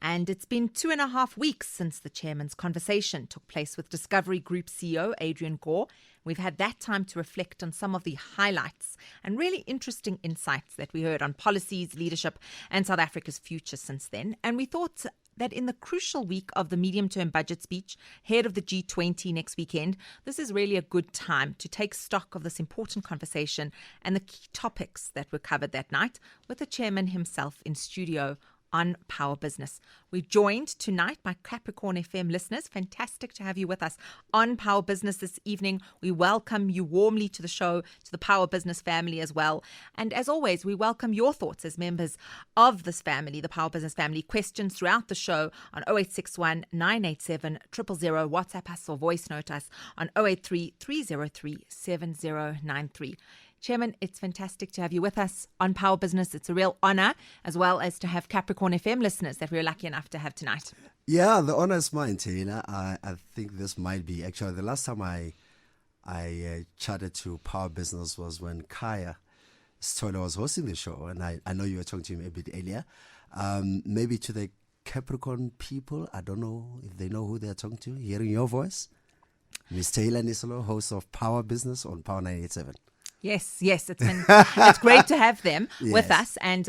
And it's been 2.5 weeks since the chairman's conversation took place with Discovery Group CEO Adrian Gore. We've had that time to reflect on some of the highlights and really interesting insights that we heard on policies, leadership, and South Africa's future since then. And we thought that in the crucial week of the medium-term budget speech, ahead of the G20 next weekend, this is really a good time to take stock of this important conversation and the key topics that were covered that night with the chairman himself in studio on Power Business. We're joined tonight by Capricorn FM listeners. Fantastic to have you with us on Power Business this evening. We welcome you warmly to the show, to the Power Business family as well. And as always, we welcome your thoughts as members of this family, the Power Business family. Questions throughout the show on 0861 987 000. WhatsApp us or voice note us on 083 303 7093. Chairman, it's fantastic to have you with us on Power Business. It's a real honor, as well as to have Capricorn FM listeners that we're lucky enough to have tonight. Yeah, the honor is mine, Tehillah. I think this might be actually the last time I chatted to Power Business was when Kaya Stoller was hosting the show, and I know you were talking to him a bit earlier. Maybe to the Capricorn people, I don't know if they know who they're talking to, hearing your voice. Ms. Tehillah Niselow, host of Power Business on Power 987. Yes, it's great to have them with us. And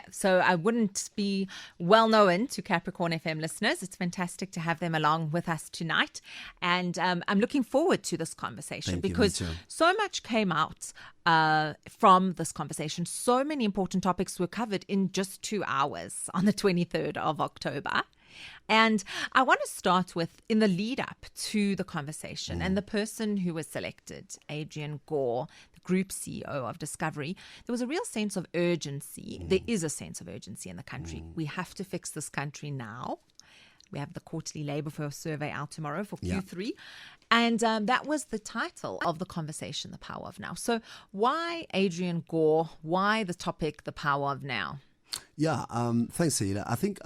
so I wouldn't be well known to Capricorn FM listeners. It's fantastic to have them along with us tonight. And I'm looking forward to this conversation because so much came out from this conversation. So many important topics were covered in just 2 hours on the 23rd of October. And I want to start with, in the lead up to the conversation and the person who was selected, Adrian Gore, the group CEO of Discovery, there was a real sense of urgency. There is a sense of urgency in the country. We have to fix this country now. We have the quarterly labour force survey out tomorrow for Q3. And that was the title of the conversation, The Power of Now. So why Adrian Gore? Why the topic, The Power of Now? Yeah, thanks, Tehillah. I think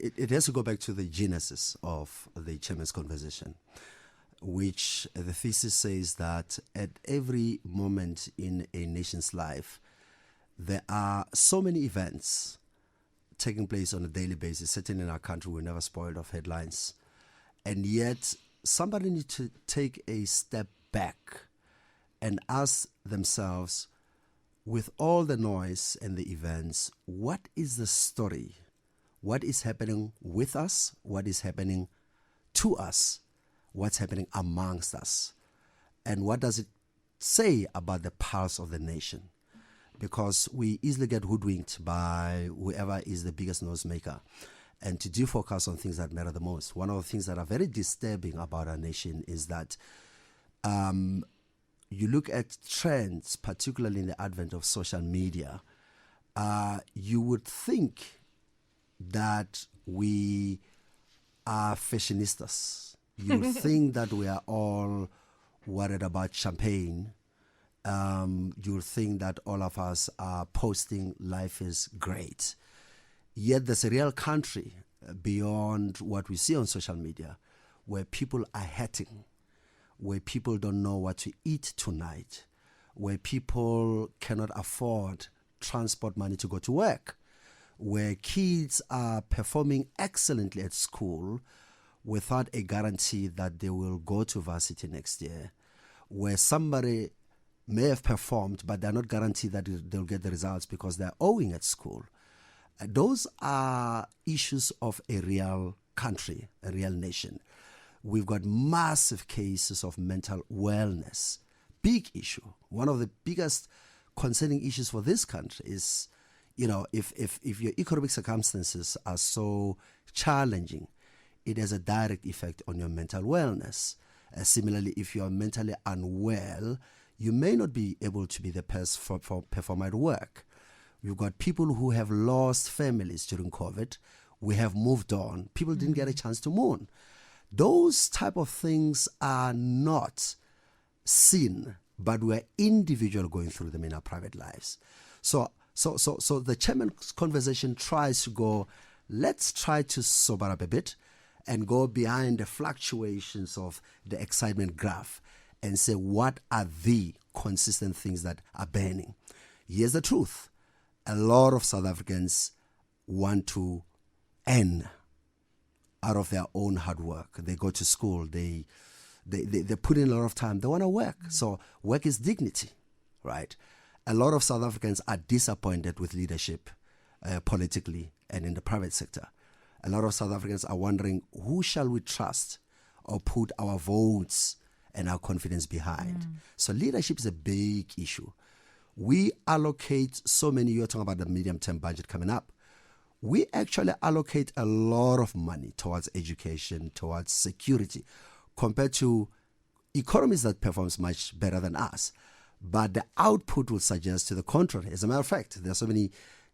it has to go back to the genesis of the chairman's conversation, which the thesis says that at every moment in a nation's life, there are so many events taking place on a daily basis. Certainly in our country, we're never spoiled of headlines. And yet, somebody needs to take a step back and ask themselves, with all the noise and the events, what is the story? What is happening with us? What is happening to us? What's happening amongst us? And what does it say about the pulse of the nation? Because we easily get hoodwinked by whoever is the biggest noisemaker, and to defocus on things that matter the most. One of the things that are very disturbing about our nation is that you look at trends, particularly in the advent of social media, you would think that we are fashionistas. You think that we are all worried about champagne. You think that all of us are posting life is great. Yet there's a real country beyond what we see on social media where people are hurting, where people don't know what to eat tonight, where people cannot afford transport money to go to work, where kids are performing excellently at school without a guarantee that they will go to varsity next year, where somebody may have performed but they're not guaranteed that they'll get the results because they're owing at school. Those are issues of a real country, a real nation. We've got massive cases of mental wellness. Big issue. One of the biggest concerning issues for this country is, if your economic circumstances are so challenging, it has a direct effect on your mental wellness. Similarly, if you are mentally unwell, you may not be able to be the best performer at work. We've got people who have lost families during COVID. We have moved on. People didn't get a chance to mourn. Those type of things are not seen, but we're individual going through them in our private lives. So the chairman's conversation tries to go, let's try to sober up a bit and go behind the fluctuations of the excitement graph and say, what are the consistent things that are burning? Here's the truth. A lot of South Africans want to earn out of their own hard work. They go to school. They put in a lot of time. They want to work. So work is dignity, right? A lot of South Africans are disappointed with leadership politically and in the private sector. A lot of South Africans are wondering, who shall we trust or put our votes and our confidence behind? So leadership is a big issue. We allocate so many, you're talking about the medium-term budget coming up. We actually allocate a lot of money towards education, towards security, compared to economies that performs much better than us. But the output will suggest to the contrary. As a matter of fact, there are so many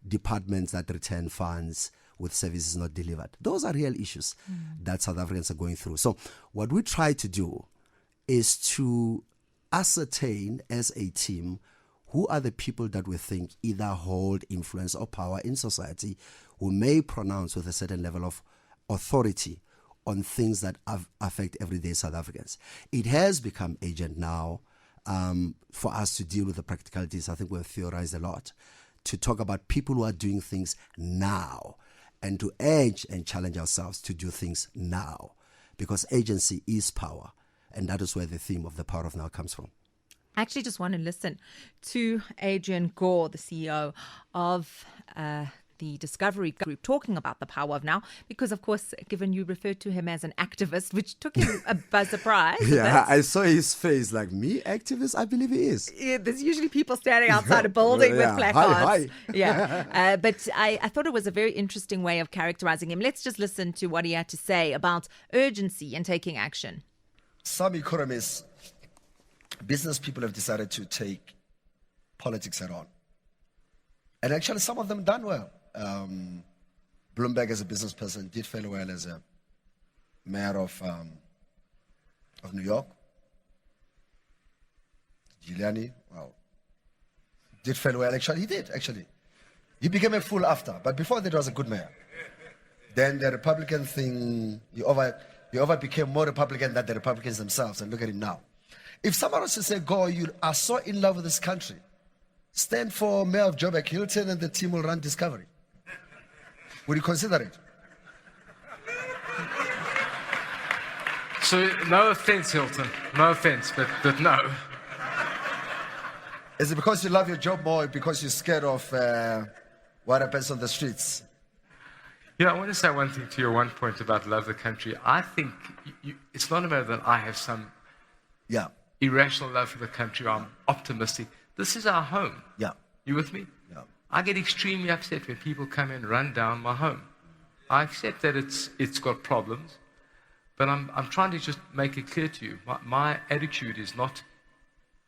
departments that return funds with services not delivered. Those are real issues that South Africans are going through. So what we try to do is to ascertain as a team who are the people that we think either hold influence or power in society, who may pronounce with a certain level of authority on things that affect everyday South Africans. It has become urgent now for us to deal with the practicalities. I think we've theorized a lot to talk about people who are doing things now, and to urge and challenge ourselves to do things now, because agency is power, and that is where the theme of the power of now comes from. I actually just want to listen to Adrian Gore, the CEO of the Discovery Group, talking about the power of now, because, of course, given you referred to him as an activist, which took him by surprise. Yeah, I saw his face like, me, activist? I believe he is. Yeah, there's usually people standing outside a building with placards. Hi. Yeah, but I thought it was a very interesting way of characterizing him. Let's just listen to what he had to say about urgency and taking action. Some economists, business people have decided to take politics head on. And actually, some of them done well. Bloomberg, as a business person, did fairly well as a mayor of New York. Giuliani, well, did fairly well. Actually, he did, actually. He became a fool after, but before that, was a good mayor. Then the Republican thing, he over became more Republican than the Republicans themselves, and look at him now. If someone was to say, Go, you are so in love with this country, stand for Mayor of Joburg, Hilton, and the team will run Discovery. Would you consider it? So, no offense, Hilton. No offense, but no. Is it because you love your job more or because you're scared of what happens on the streets? I want to say one thing to your one point about love the country. I think it's not a matter that I have some irrational love for the country. I'm optimistic. This is our home. Yeah. You with me? Yeah. I get extremely upset when people come and run down my home. I accept that it's got problems, but I'm trying to just make it clear to you. My attitude is not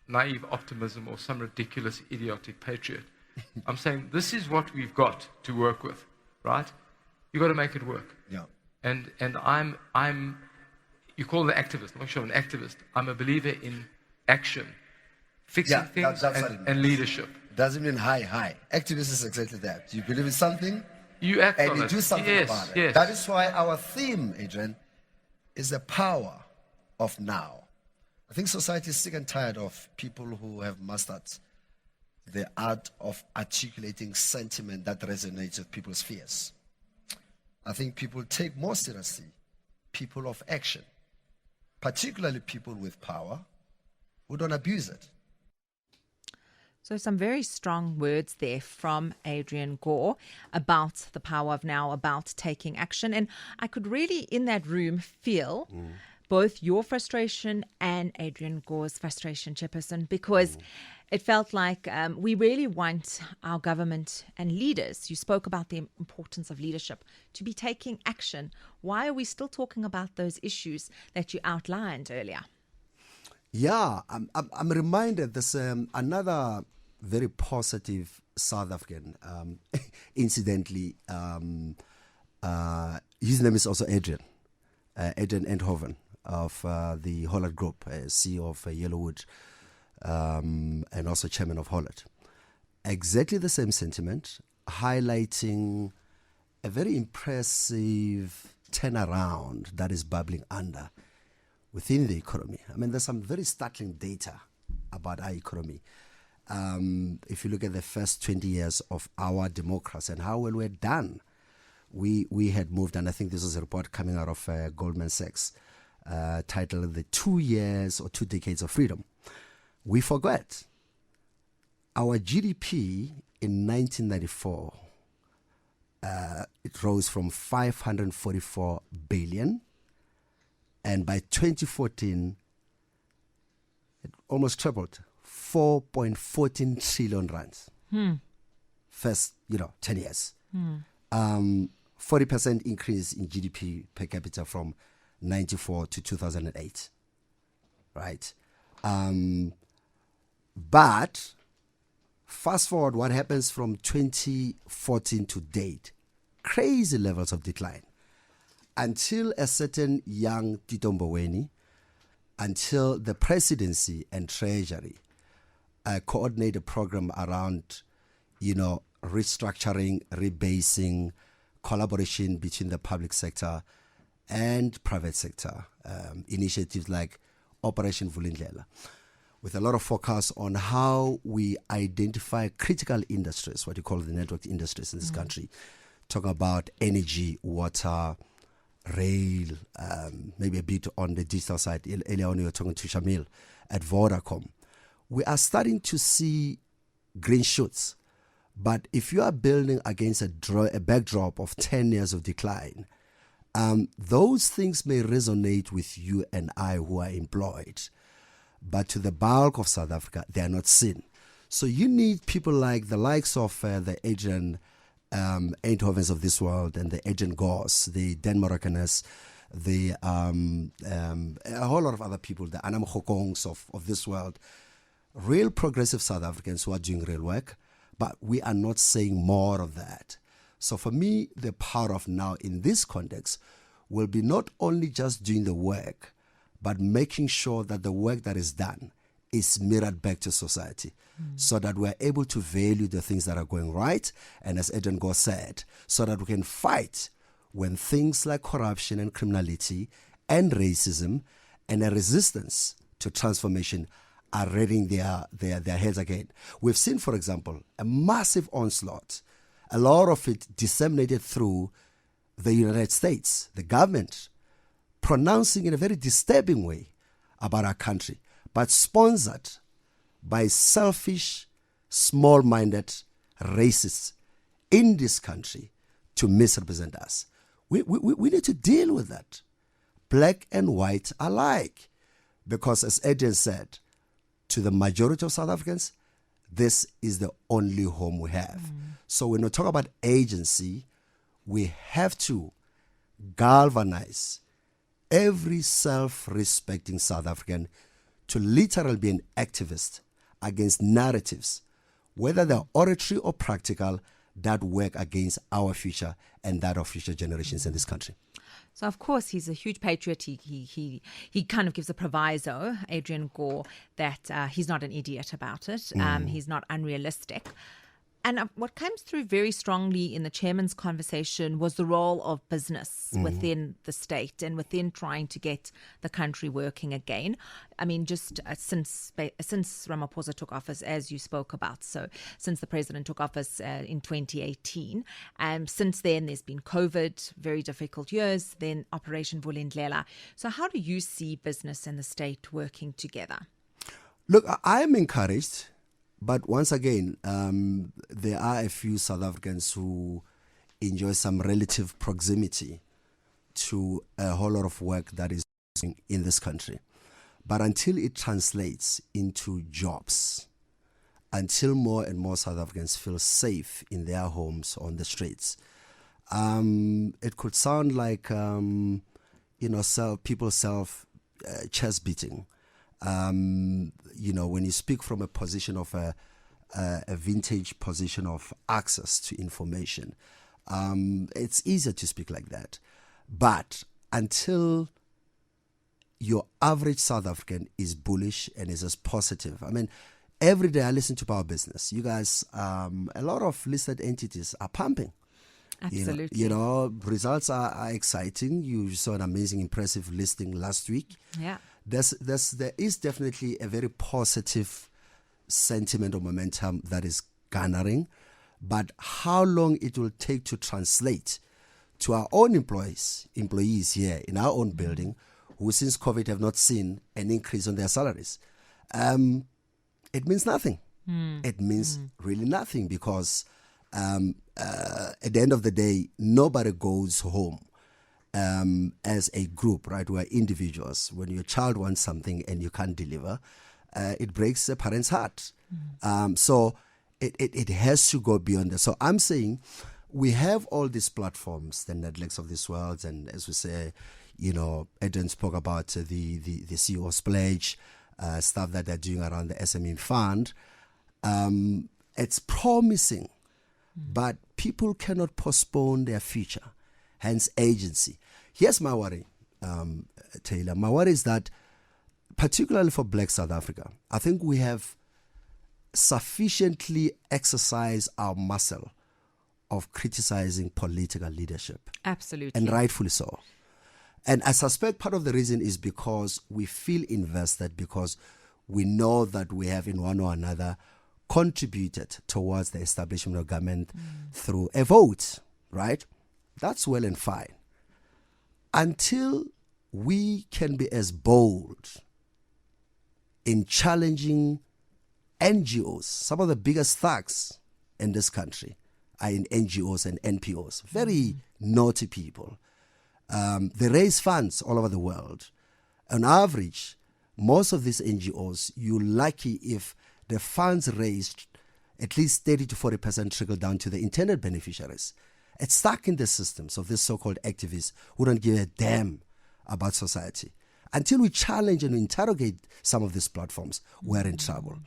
naive optimism or some ridiculous idiotic patriot. I'm saying this is what we've got to work with, right? You've got to make it work. Yeah. And I'm you call it an activist. I'm not sure I'm an activist. I'm a believer in action, fixing things and leadership. Doesn't mean high. Activist is exactly that. You believe in something, you act and on you it. do something about it. Yes. That is why our theme, Adrian, is the power of now. I think society is sick and tired of people who have mastered the art of articulating sentiment that resonates with people's fears. I think people take more seriously people of action, particularly people with power who don't abuse it. So some very strong words there from Adrian Gore about the power of now, about taking action. And I could really, in that room, feel both your frustration and Adrian Gore's frustration, Chairperson, because it felt like we really want our government and leaders, you spoke about the importance of leadership, to be taking action. Why are we still talking about those issues that you outlined earlier? Yeah, I'm reminded there's another very positive South African, incidentally, his name is also Adrian Endhoven of the Hollard Group, CEO of Yellowwood, and also chairman of Hollard. Exactly the same sentiment, highlighting a very impressive turnaround that is bubbling under within the economy. I mean, there's some very startling data about our economy. If you look at the first 20 years of our democracy and how well we're done we had moved, and I think this was a report coming out of Goldman Sachs, titled "The 2 years or 2 decades of freedom." We forgot our GDP in 1994. It rose from 544 billion, and by 2014, it almost tripled, 4.14 trillion rands. First, 10 years. 40% increase in GDP per capita from 94 to 2008, right? But fast forward, what happens from 2014 to date? Crazy levels of decline. Until a certain young Tito Mboweni, until the presidency and treasury coordinate a program around, restructuring, rebasing, collaboration between the public sector and private sector, initiatives like Operation Vulindlela, with a lot of focus on how we identify critical industries, what you call the network industries in this country. Talking about energy, water, rail, maybe a bit on the digital side. Earlier on, you were talking to Shamil at Vodacom. We are starting to see green shoots. But if you are building against a backdrop of 10 years of decline, those things may resonate with you and I who are employed. But to the bulk of South Africa, they are not seen. So you need people like the likes of the Adrian Eindhovens of this world and the Adrian Gors, the Dan Moroccaners, the a whole lot of other people, the Anam Khokongs of this world, real progressive South Africans who are doing real work, but we are not saying more of that. So for me, the power of now in this context will be not only just doing the work, but making sure that the work that is done is mirrored back to society, so that we're able to value the things that are going right, and as Adrian Gore said, so that we can fight when things like corruption and criminality and racism and a resistance to transformation are rearing their heads again. We've seen, for example, a massive onslaught, a lot of it disseminated through the United States, the government, pronouncing in a very disturbing way about our country, but sponsored by selfish, small-minded racists in this country to misrepresent us. We need to deal with that, black and white alike, because as Adrian said, to the majority of South Africans, this is the only home we have. So when we talk about agency, we have to galvanize every self-respecting South African to literally be an activist against narratives, whether they're oratory or practical, that work against our future and that of future generations in this country. So, of course, he's a huge patriot. He kind of gives a proviso, Adrian Gore, that he's not an idiot about it. He's not unrealistic. And what comes through very strongly in the chairman's conversation was the role of business within the state and within trying to get the country working again. I mean, just since Ramaphosa took office, as you spoke about, so since the president took office in 2018, since then there's been COVID, very difficult years, then Operation Vulindlela. So how do you see business and the state working together? Look, I am encouraged. But once again, there are a few South Africans who enjoy some relative proximity to a whole lot of work that is in this country. But until it translates into jobs, until more and more South Africans feel safe in their homes, on the streets, it could sound like, people chest beating. When you speak from a position of a vintage position of access to information, it's easier to speak like that. But until your average South African is bullish and is as positive, I mean, every day I listen to Power Business. You guys, a lot of listed entities are pumping. Absolutely. Results are exciting. You saw an amazing, impressive listing last week. Yeah. There is definitely a very positive sentiment or momentum that is garnering, but how long it will take to translate to our own employees here in our own building, who since COVID have not seen an increase on their salaries, it means nothing. It means really nothing, because at the end of the day, nobody goes home as a group, right? We're individuals. When your child wants something and you can't deliver, it breaks a parent's heart. So it has to go beyond that. So I'm saying we have all these platforms, the Netflix of this world, and as we say, Adrian spoke about the CEO's pledge, stuff that they're doing around the SME fund. It's promising, but people cannot postpone their future, hence agency. Here's my worry, Tehillah. My worry is that, particularly for Black South Africa, I think we have sufficiently exercised our muscle of criticizing political leadership. Absolutely. And rightfully so. And I suspect part of the reason is because we feel invested, because we know that we have in one or another contributed towards the establishment of government through a vote, right? That's well and fine. Until we can be as bold in challenging NGOs, some of the biggest thugs in this country are in NGOs and NPOs, very naughty people. They raise funds all over the world. On average, most of these NGOs, you're lucky if the funds raised, at least 30 to 40% trickle down to the intended beneficiaries. It's stuck in the systems of these so-called activists who don't give a damn about society. Until we challenge and interrogate some of these platforms, we're in trouble.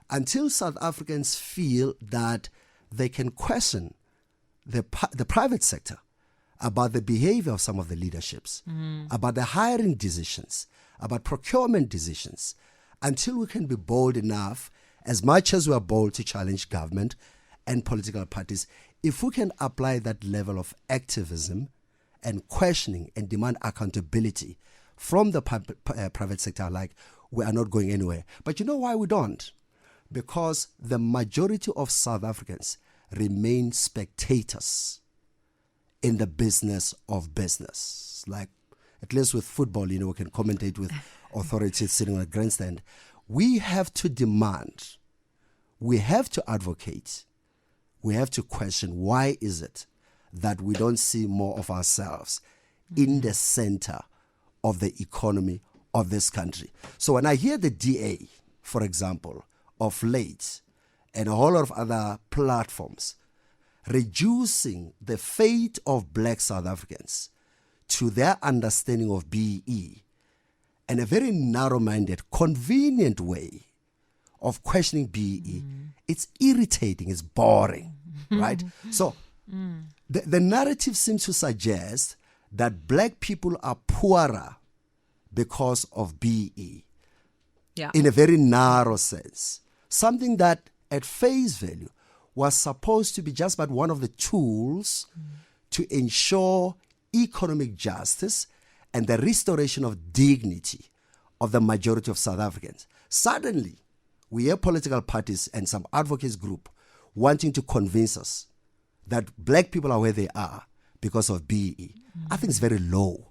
Until South Africans feel that they can question the private sector about the behavior of some of the leaderships, about the hiring decisions, about procurement decisions, until we can be bold enough, as much as we are bold to challenge government and political parties, if we can apply that level of activism and questioning and demand accountability from the private sector, like, we are not going anywhere. But you know why we don't? Because the majority of South Africans remain spectators in the business of business. Like, at least with football, we can commentate with authorities sitting on a grandstand. We have to demand, we have to advocate, we have to question, why is it that we don't see more of ourselves in the center of the economy of this country? So when I hear the DA, for example, of late, and a whole lot of other platforms reducing the fate of Black South Africans to their understanding of BE, and a very narrow-minded, convenient way of questioning BE, it's irritating, it's boring, right? So the narrative seems to suggest that black people are poorer because of BE, in a very narrow sense. Something that at face value was supposed to be just but one of the tools to ensure economic justice and the restoration of dignity of the majority of South Africans. Suddenly, we hear political parties and some advocates group wanting to convince us that black people are where they are because of BE. I think it's very low.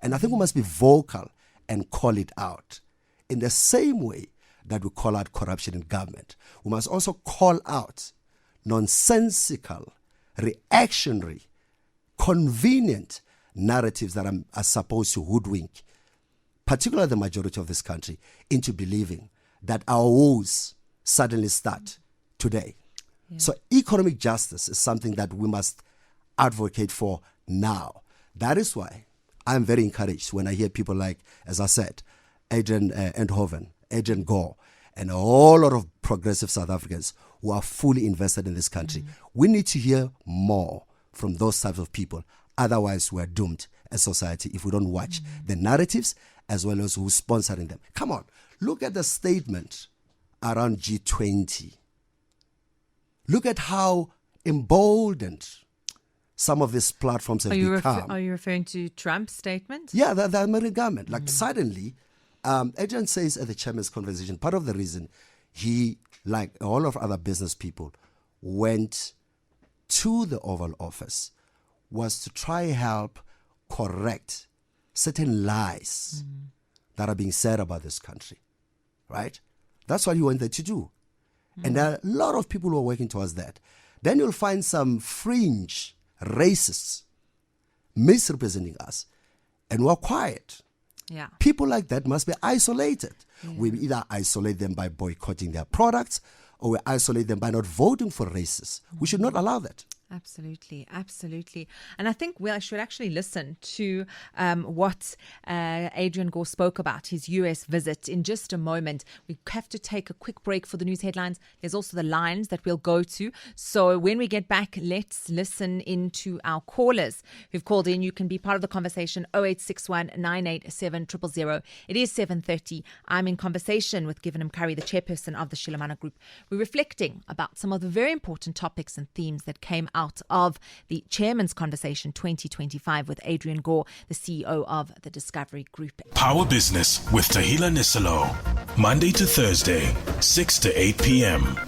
And I think we must be vocal and call it out. In the same way that we call out corruption in government, we must also call out nonsensical, reactionary, convenient narratives that are supposed to hoodwink, particularly the majority of this country, into believing that our woes suddenly start today. So economic justice is something that we must advocate for now. That is why I'm very encouraged when I hear people like, as I said, Adrian Endhoven, Adrian Gore, and a whole lot of progressive South Africans who are fully invested in this country. We need to hear more from those types of people. Otherwise, we're doomed as society if we don't watch the narratives as well as who's sponsoring them. Come on, look at the statement around G20. Look at how emboldened some of these platforms have become. Are you referring to Trump's statement? Yeah, the American government. Like suddenly, Adrian says at the chairman's conversation, part of the reason he, like all of other business people, went to the Oval Office was to try help correct certain lies that are being said about this country, right? That's what he wanted to do. And there are a lot of people who are working towards that. Then you'll find some fringe racists misrepresenting us, and we're quiet. Yeah. People like that must be isolated. We either isolate them by boycotting their products, or we isolate them by not voting for racists. We should not allow that. Absolutely, absolutely. And I think I should actually listen to what Adrian Gore spoke about, his US visit, in just a moment. We have to take a quick break for the news headlines. There's also the lines that we'll go to. So when we get back, let's listen into our callers who've called in. You can be part of the conversation, 0861 987 000. It is 7:30. I'm in conversation with Givenham Curry, the chairperson of the Shilamana Group. We're reflecting about some of the very important topics and themes that came out of the Chairman's Conversation 2025 with Adrian Gore, the CEO of the Discovery Group. Power Business with Tehillah Niselow. Monday to Thursday, 6 to 8 p.m.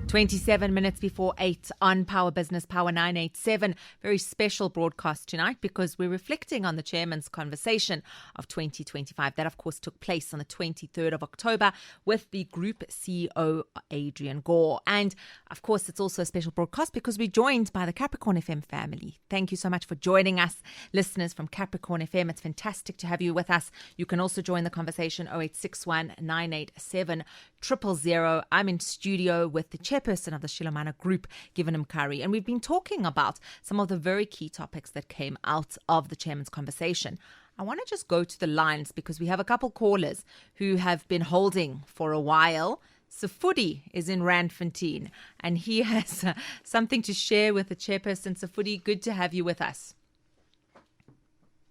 27 minutes before 8 on Power Business, Power 987. Very special broadcast tonight because we're reflecting on the Chairman's Conversation of 2025. That, of course, took place on the 23rd of October with the Group CEO, Adrian Gore. And, of course, it's also a special broadcast because we're joined by the Capricorn FM family. Thank you so much for joining us, listeners from Capricorn FM. It's fantastic to have you with us. You can also join the conversation, 0861 987 000. I'm in studio with the chairperson of the Shilamana Group, Givenham Curry, and we've been talking about some of the very key topics that came out of the Chairman's Conversation. I want to just go to the lines because we have a couple callers who have been holding for a while. Safudi is in Randfontein and he has something to share with the chairperson. Safudi, good to have you with us.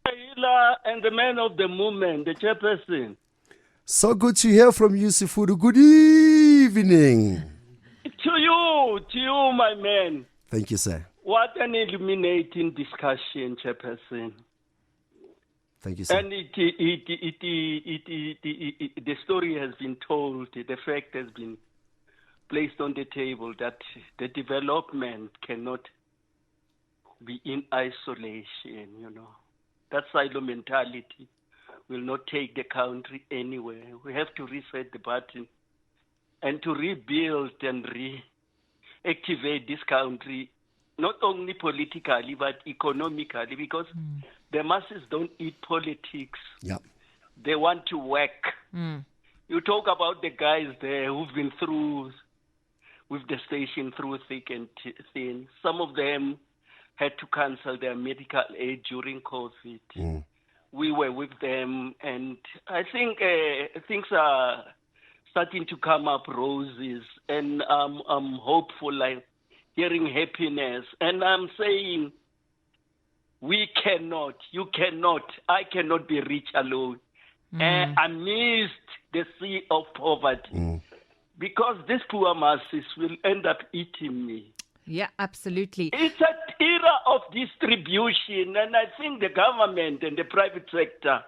Tehillah and the man of the movement, the chairperson. So good to hear from you, Sifudu. Good evening. To you, my man. Thank you, sir. What an illuminating discussion, chairperson. Thank you, sir. And the story has been told, the fact has been placed on the table that the development cannot be in isolation, That silo mentality will not take the country anywhere. We have to reset the button and to rebuild and reactivate this country, not only politically, but economically, because the masses don't eat politics. Yep. They want to work. You talk about the guys there who've been through with the station through thick and thin. Some of them had to cancel their medical aid during COVID. We were with them, and I think things are starting to come up roses, and I'm hopeful, like hearing happiness. And I'm saying we cannot, you cannot, I cannot be rich alone amidst the sea of poverty, because these poor masses will end up eating me. Yeah, absolutely. It's an era of distribution, and I think the government and the private sector,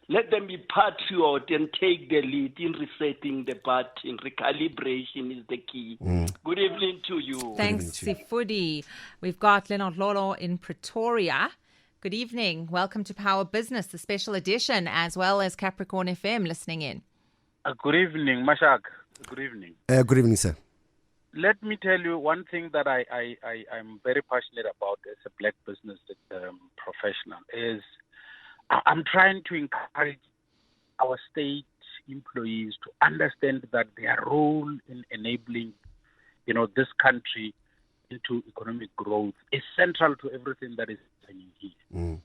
let them be patriot and take the lead in resetting the button. Recalibration is the key. Good evening to you. Thanks, Sifudi. We've got Leonard Lolo in Pretoria. Good evening. Welcome to Power Business, the special edition, as well as Capricorn FM listening in. Good evening, Mashak. Good evening. Good evening, sir. Let me tell you one thing that I'm very passionate about as a black business professional is I'm trying to encourage our state employees to understand that their role in enabling, this country into economic growth is central to everything that is happening here.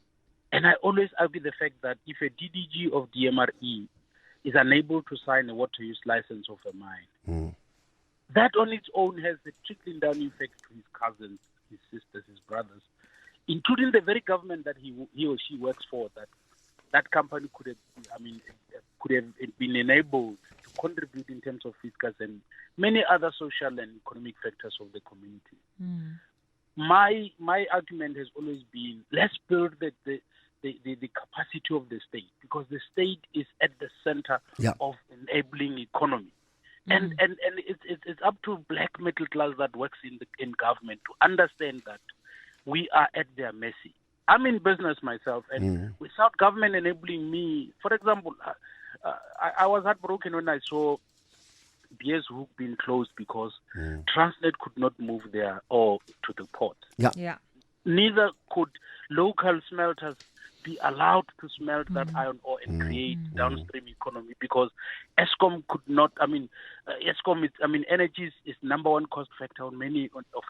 And I always argue the fact that if a DDG of DMRE is unable to sign a water use license of a mine, that on its own has a trickling down effect to his cousins, his sisters, his brothers, including the very government that he or she works for. That company could have been enabled to contribute in terms of fiscals and many other social and economic factors of the community. My argument has always been, let's build the capacity of the state, because the state is at the center of enabling economy. And it's up to black middle class that works in government to understand that we are at their mercy. I'm in business myself, and without government enabling me, for example, I was heartbroken when I saw BS Hook being closed because Transnet could not move their ore to the port. Yeah. Neither could local smelters be allowed to smelt that iron ore and create downstream economy because Eskom could not. Energy is number one cost factor on many of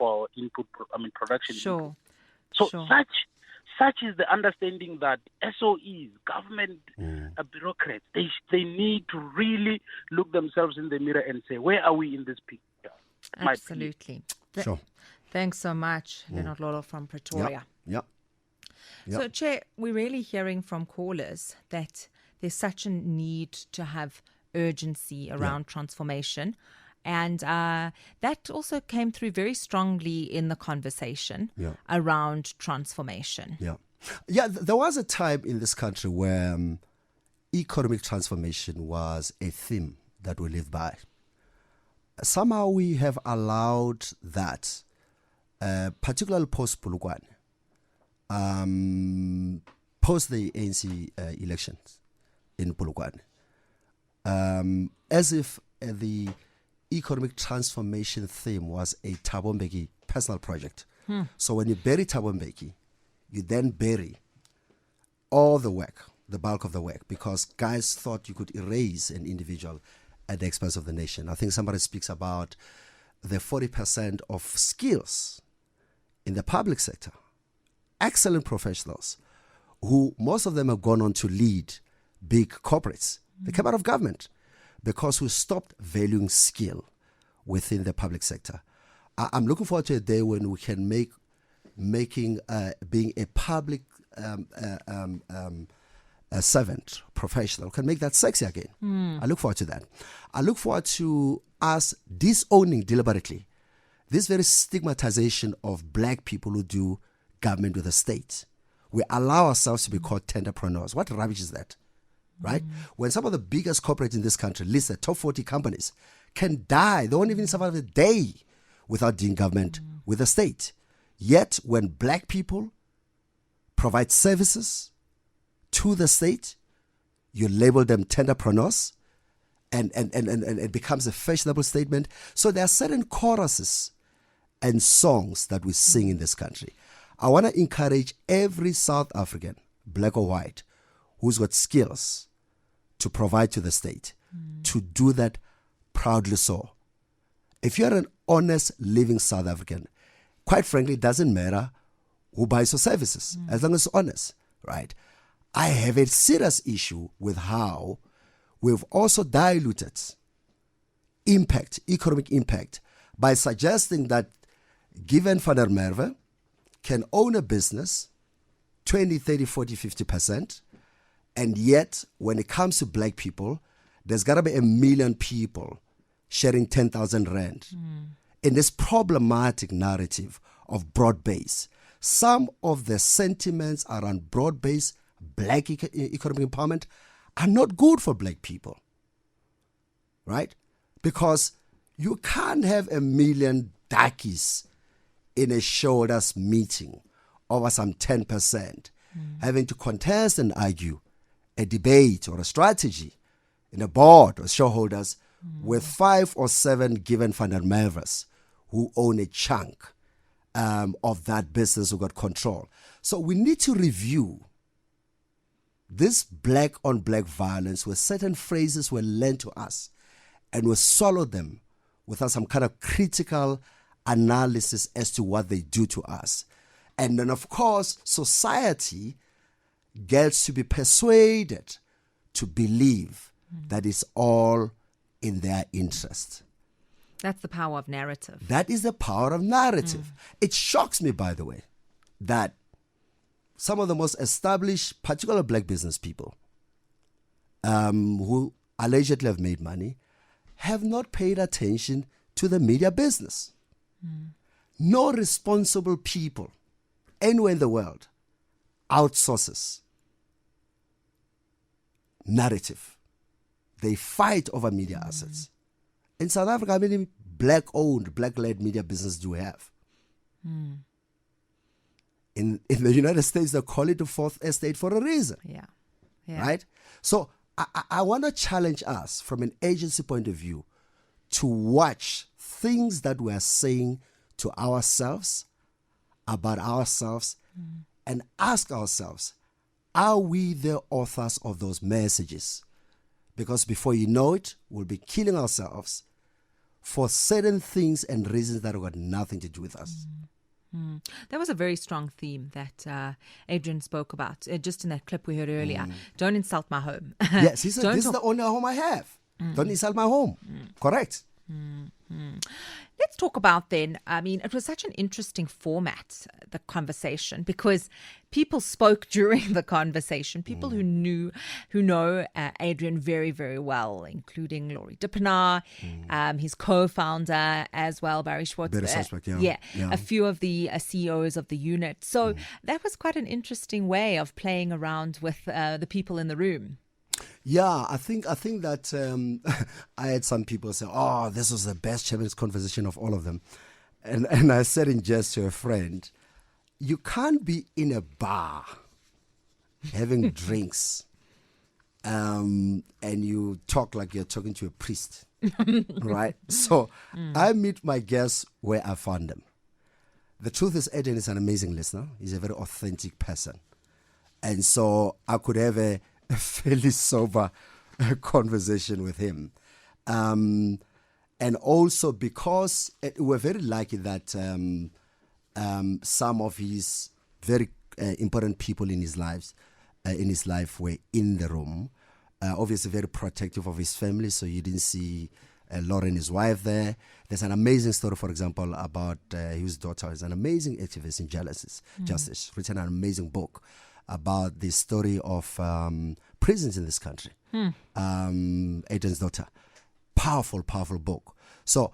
our input. Production. Sure. So such is the understanding that SOEs, government bureaucrats, they need to really look themselves in the mirror and say, where are we in this picture? Absolutely. Sure. Thanks so much, Leonard Lolo from Pretoria. Yep. So, Chair, we're really hearing from callers that there's such a need to have urgency around transformation. And that also came through very strongly in the conversation around transformation. Yeah, there was a time in this country where economic transformation was a theme that we lived by. Somehow we have allowed that, particularly post-Polokwane, post the ANC elections in Polokwane, as if the economic transformation theme was a Thabo Mbeki personal project. So when you bury Thabo Mbeki, you then bury all the work, the bulk of the work, because guys thought you could erase an individual at the expense of the nation. I think somebody speaks about the 40% of skills in the public sector, excellent professionals who most of them have gone on to lead big corporates. They came out of government because we stopped valuing skill within the public sector. I'm looking forward to a day when we can being a public a servant, professional, can make that sexy again. I look forward to that. I look forward to us disowning deliberately this very stigmatization of black people who do government with the state. We allow ourselves to be called tenderpreneurs. What rubbish is that? Right? When some of the biggest corporates in this country, listed top 40 companies, can die, they won't even survive a day without doing government with the state. Yet, when black people provide services to the state, you label them tenderpreneurs, and it becomes a fashionable statement. So there are certain choruses and songs that we sing in this country. I want to encourage every South African, black or white, who's got skills to provide to the state, to do that proudly so. If you're an honest, living South African, quite frankly, it doesn't matter who buys your services, as long as it's honest, right? I have a serious issue with how we've also diluted impact, economic impact, by suggesting that given Van der Merwe can own a business 20, 30, 40, 50%, and yet when it comes to black people, there's got to be 1 million people sharing 10,000 rand. In this problematic narrative of broad base, some of the sentiments around broad base black economic empowerment are not good for black people, right? Because you can't have 1 million darkies in a shoulders meeting over some 10%, having to contest and argue a debate or a strategy in a board or shareholders with 5 or 7 given Van der Merwe's who own a chunk of that business, who got control. So we need to review this black on black violence, where certain phrases were lent to us and we swallow them without some kind of critical analysis as to what they do to us. And then, of course, society gets to be persuaded to believe that it's all in their interest. That's the power of narrative. That is the power of narrative. It shocks me, by the way, that some of the most established, particularly black business people, who allegedly have made money, have not paid attention to the media business. No responsible people anywhere in the world outsources narrative. They fight over media assets. In South Africa, how many black-owned, black-led media businesses do we have? In the United States, they call it the fourth estate for a reason. Yeah. Right? So I want to challenge us from an agency point of view to watch things that we are saying to ourselves, about ourselves, and ask ourselves, are we the authors of those messages? Because before you know it, we'll be killing ourselves for certain things and reasons that have got nothing to do with us. That was a very strong theme that Adrian spoke about, just in that clip we heard earlier. Don't insult my home. Yes, he said, this is the only home I have. Don't insult my home. Correct. Let's talk about then, I mean, it was such an interesting format, the conversation, because people spoke during the conversation, people who know Adrian very, very well, including Laurie Dippenaar, his co-founder as well, Barry Schwartz. Yeah. A few of the CEOs of the unit. So that was quite an interesting way of playing around with the people in the room. Yeah, I think that I had some people say, "Oh, this was the best chairman's conversation of all of them," and I said in jest to a friend, "You can't be in a bar having drinks, and you talk like you're talking to a priest, right?" So I meet my guests where I found them. The truth is, Eden is an amazing listener. He's a very authentic person, and so I could have a fairly sober conversation with him. And also because we're very lucky that some of his very important people in his life were in the room. Obviously very protective of his family, so you didn't see Lauren, his wife, there. There's an amazing story, for example, about his daughter is an amazing activist in justice, written an amazing book about the story of prisons in this country. Aiden's daughter. Powerful book. So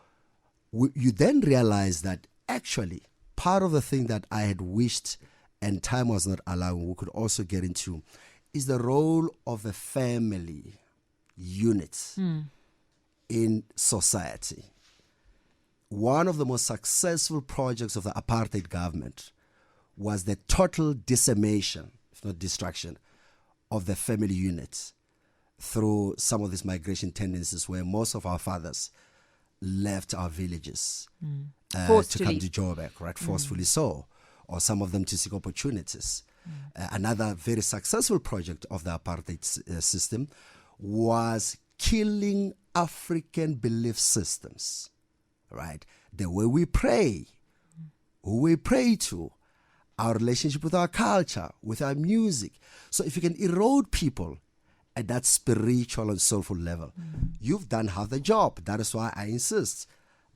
you then realize that actually part of the thing that I had wished and time was not allowing we could also get into is the role of a family unit in society. One of the most successful projects of the apartheid government was the total decimation, if not destruction, of the family units through some of these migration tendencies where most of our fathers left our villages to come to Joburg, right? Forcefully so, or some of them to seek opportunities. Another very successful project of the apartheid system was killing African belief systems, right? The way we pray, who we pray to, our relationship with our culture, with our music. So if you can erode people at that spiritual and soulful level, you've done half the job. That is why I insist.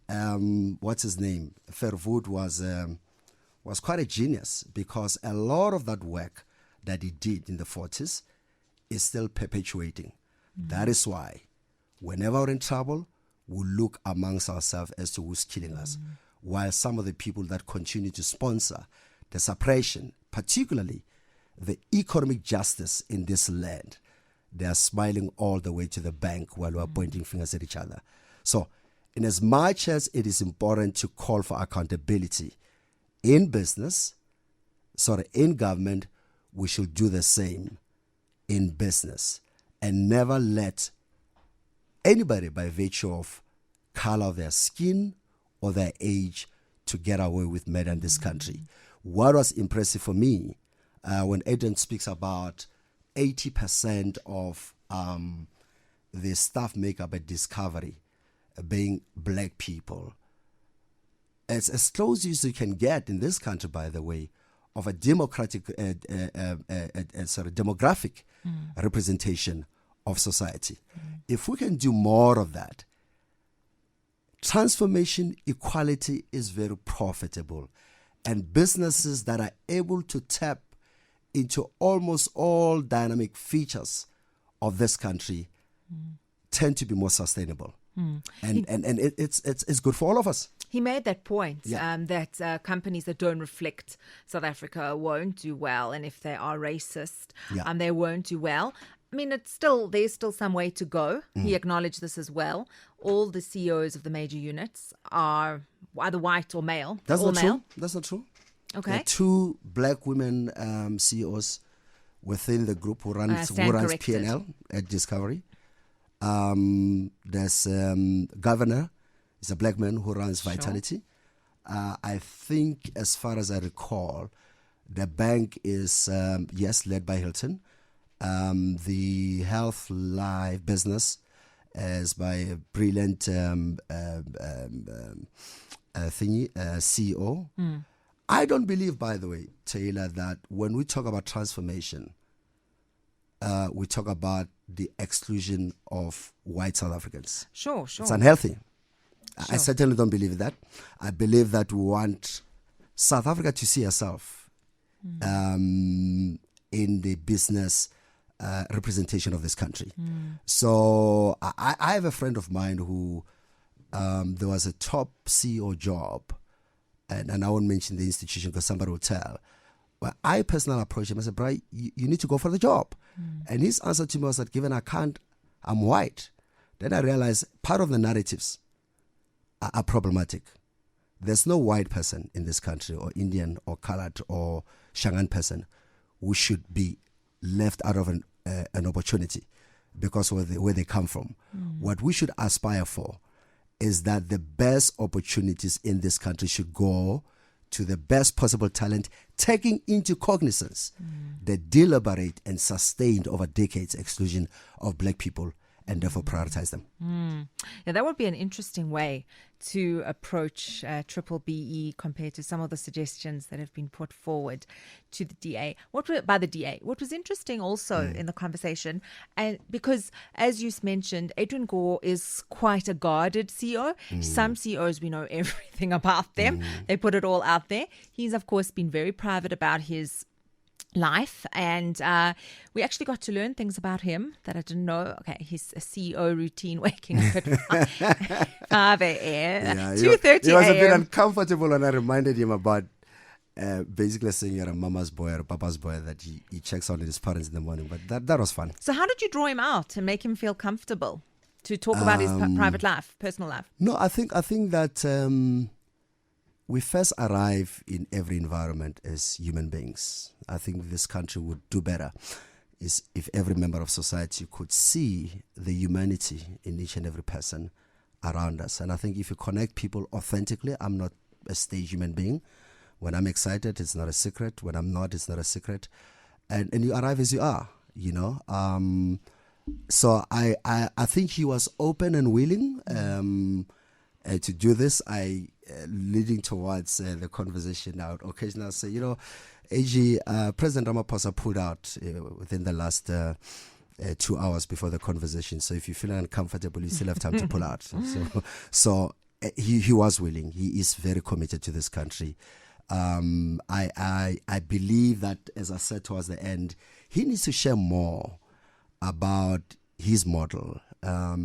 What's his name? Verwoerd was quite a genius because a lot of that work that he did in the 40s is still perpetuating. That is why whenever we're in trouble, we look amongst ourselves as to who's killing us. While some of the people that continue to sponsor the suppression, particularly the economic justice in this land, they are smiling all the way to the bank while we're pointing fingers at each other. So in as much as it is important to call for accountability in in government, we should do the same in business and never let anybody by virtue of color of their skin or their age to get away with murder in this country. What was impressive for me when Adrian speaks about 80% of the staff makeup at Discovery being black people, it's as close as you can get in this country, by the way, of a democratic, demographic representation of society. If we can do more of that, transformation equality is very profitable. And businesses that are able to tap into almost all dynamic features of this country tend to be more sustainable. And it's good for all of us. He made that point that companies that don't reflect South Africa won't do well, and if they are racist, they won't do well. I mean, there's still some way to go. He acknowledged this as well. All the CEOs of the major units are either white or male. That's not true. Okay. There are 2 black women CEOs within the group who runs corrected. P&L at Discovery. There's Governor, is a black man who runs Vitality. I think, as far as I recall, the bank is, yes, led by Hilton. The Health Life business is by a brilliant CEO. I don't believe, by the way, Tehillah, that when we talk about transformation, we talk about the exclusion of white South Africans. Sure. It's unhealthy. I certainly don't believe that. I believe that we want South Africa to see herself in the business representation of this country. So I have a friend of mine who there was a top CEO job, and I won't mention the institution because somebody will tell. But I personally approached him. I said, "Brian, you need to go for the job." And his answer to me was that, given I can't, I'm white. Then I realized part of the narratives are problematic. There's no white person in this country, or Indian, or colored, or Shangan person, who should be left out of an opportunity because of where they come from. What we should aspire for is that the best opportunities in this country should go to the best possible talent, taking into cognizance the deliberate and sustained over decades exclusion of black people, and therefore prioritize them. Yeah, that would be an interesting way to approach triple BE compared to some of the suggestions that have been put forward to the DA. By the DA. What was interesting also in the conversation, and because as you mentioned, Adrian Gore is quite a guarded CEO. Some CEOs, we know everything about them. They put it all out there. He's, of course, been very private about his life, and we actually got to learn things about him that I didn't know. Okay, his CEO routine, waking up at 5 a.m. 2:30 a.m. He was a bit uncomfortable when I reminded him about basically saying you're a mama's boy or a papa's boy, that he checks on his parents in the morning. But that was fun. So how did you draw him out and make him feel comfortable to talk about his private life, personal life? No, I think that we first arrive in every environment as human beings. I think this country would do better is if every member of society could see the humanity in each and every person around us. And I think if you connect people authentically, I'm not a stage human being. When I'm excited, it's not a secret. When I'm not, it's not a secret. And you arrive as you are, you know. So I think he was open and willing to do this. Leading towards the conversation, I would occasionally say, you know, AG, President Ramaphosa pulled out within the last 2 hours before the conversation. So if you feel uncomfortable, you still have time to pull out. So he was willing. He is very committed to this country. I believe that, as I said towards the end, he needs to share more about his model. A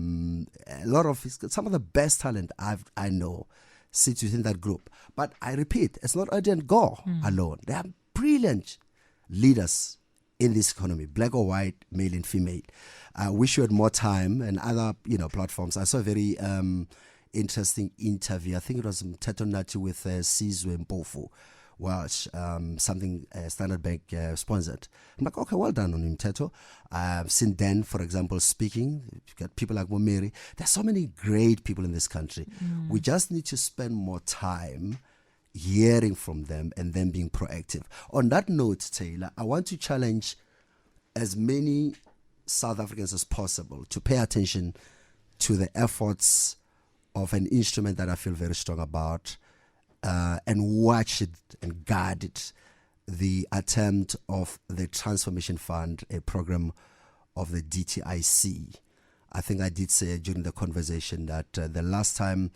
lot of some of the best talent I know sits within that group. But I repeat, it's not Adrian Gore alone. There are brilliant leaders in this economy, black or white, male and female. We should have more time and other platforms. I saw a very interesting interview. I think it was Mteto Nati with Sizwe Mpofu, which something Standard Bank sponsored. I'm like, okay, well done on Mteto. I've seen Dan, for example, speaking. You've got people like Momeri. There's so many great people in this country. We just need to spend more time hearing from them and then being proactive. On that note, Tehillah, I want to challenge as many South Africans as possible to pay attention to the efforts of an instrument that I feel very strong about, and watch it and guard it, the attempt of the Transformation Fund, a program of the DTIC. I think I did say during the conversation that the last time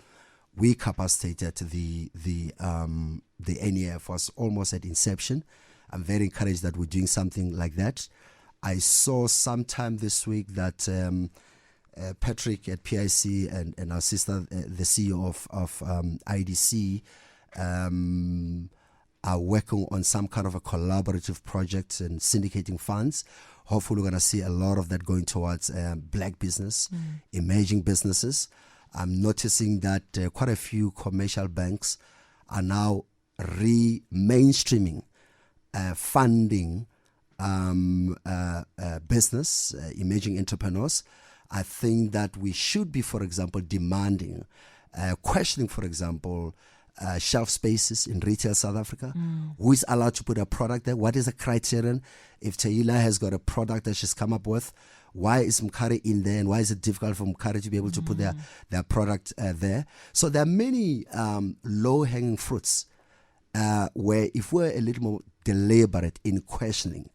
we capacitated the NEF was almost at inception. I'm very encouraged that we're doing something like that. I saw sometime this week that Patrick at PIC and our sister, the CEO of IDC, are working on some kind of a collaborative project and syndicating funds. Hopefully we're going to see a lot of that going towards black business, emerging businesses. I'm noticing that quite a few commercial banks are now mainstreaming funding business, emerging entrepreneurs. I think that we should be, for example, demanding, questioning, for example, shelf spaces in retail South Africa. Who is allowed to put a product there? What is the criterion? If Tehillah has got a product that she's come up with, why is Mkari in there, and why is it difficult for Mkari to be able to put their product there? So there are many low-hanging fruits where if we're a little more deliberate in questioning,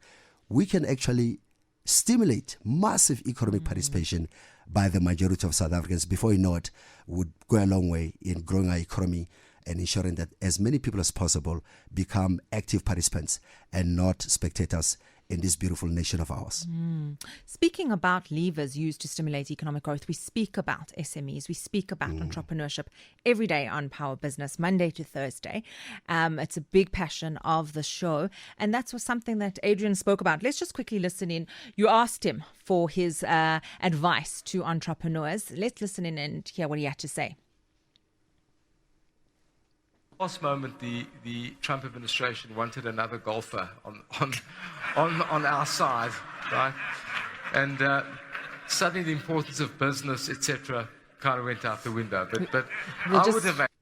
we can actually stimulate massive economic participation by the majority of South Africans. Before you know it, would go a long way in growing our economy and ensuring that as many people as possible become active participants and not spectators in this beautiful nation of ours. Speaking about levers used to stimulate economic growth, we speak about SMEs, we speak about entrepreneurship every day on Power Business, Monday to Thursday. It's a big passion of the show, and that's something that Adrian spoke about. Let's just quickly listen in. You asked him for his advice to entrepreneurs. Let's listen in and hear what he had to say. Last moment, the Trump administration wanted another golfer on our side, right? And suddenly the importance of business, etc., kind of went out the window. But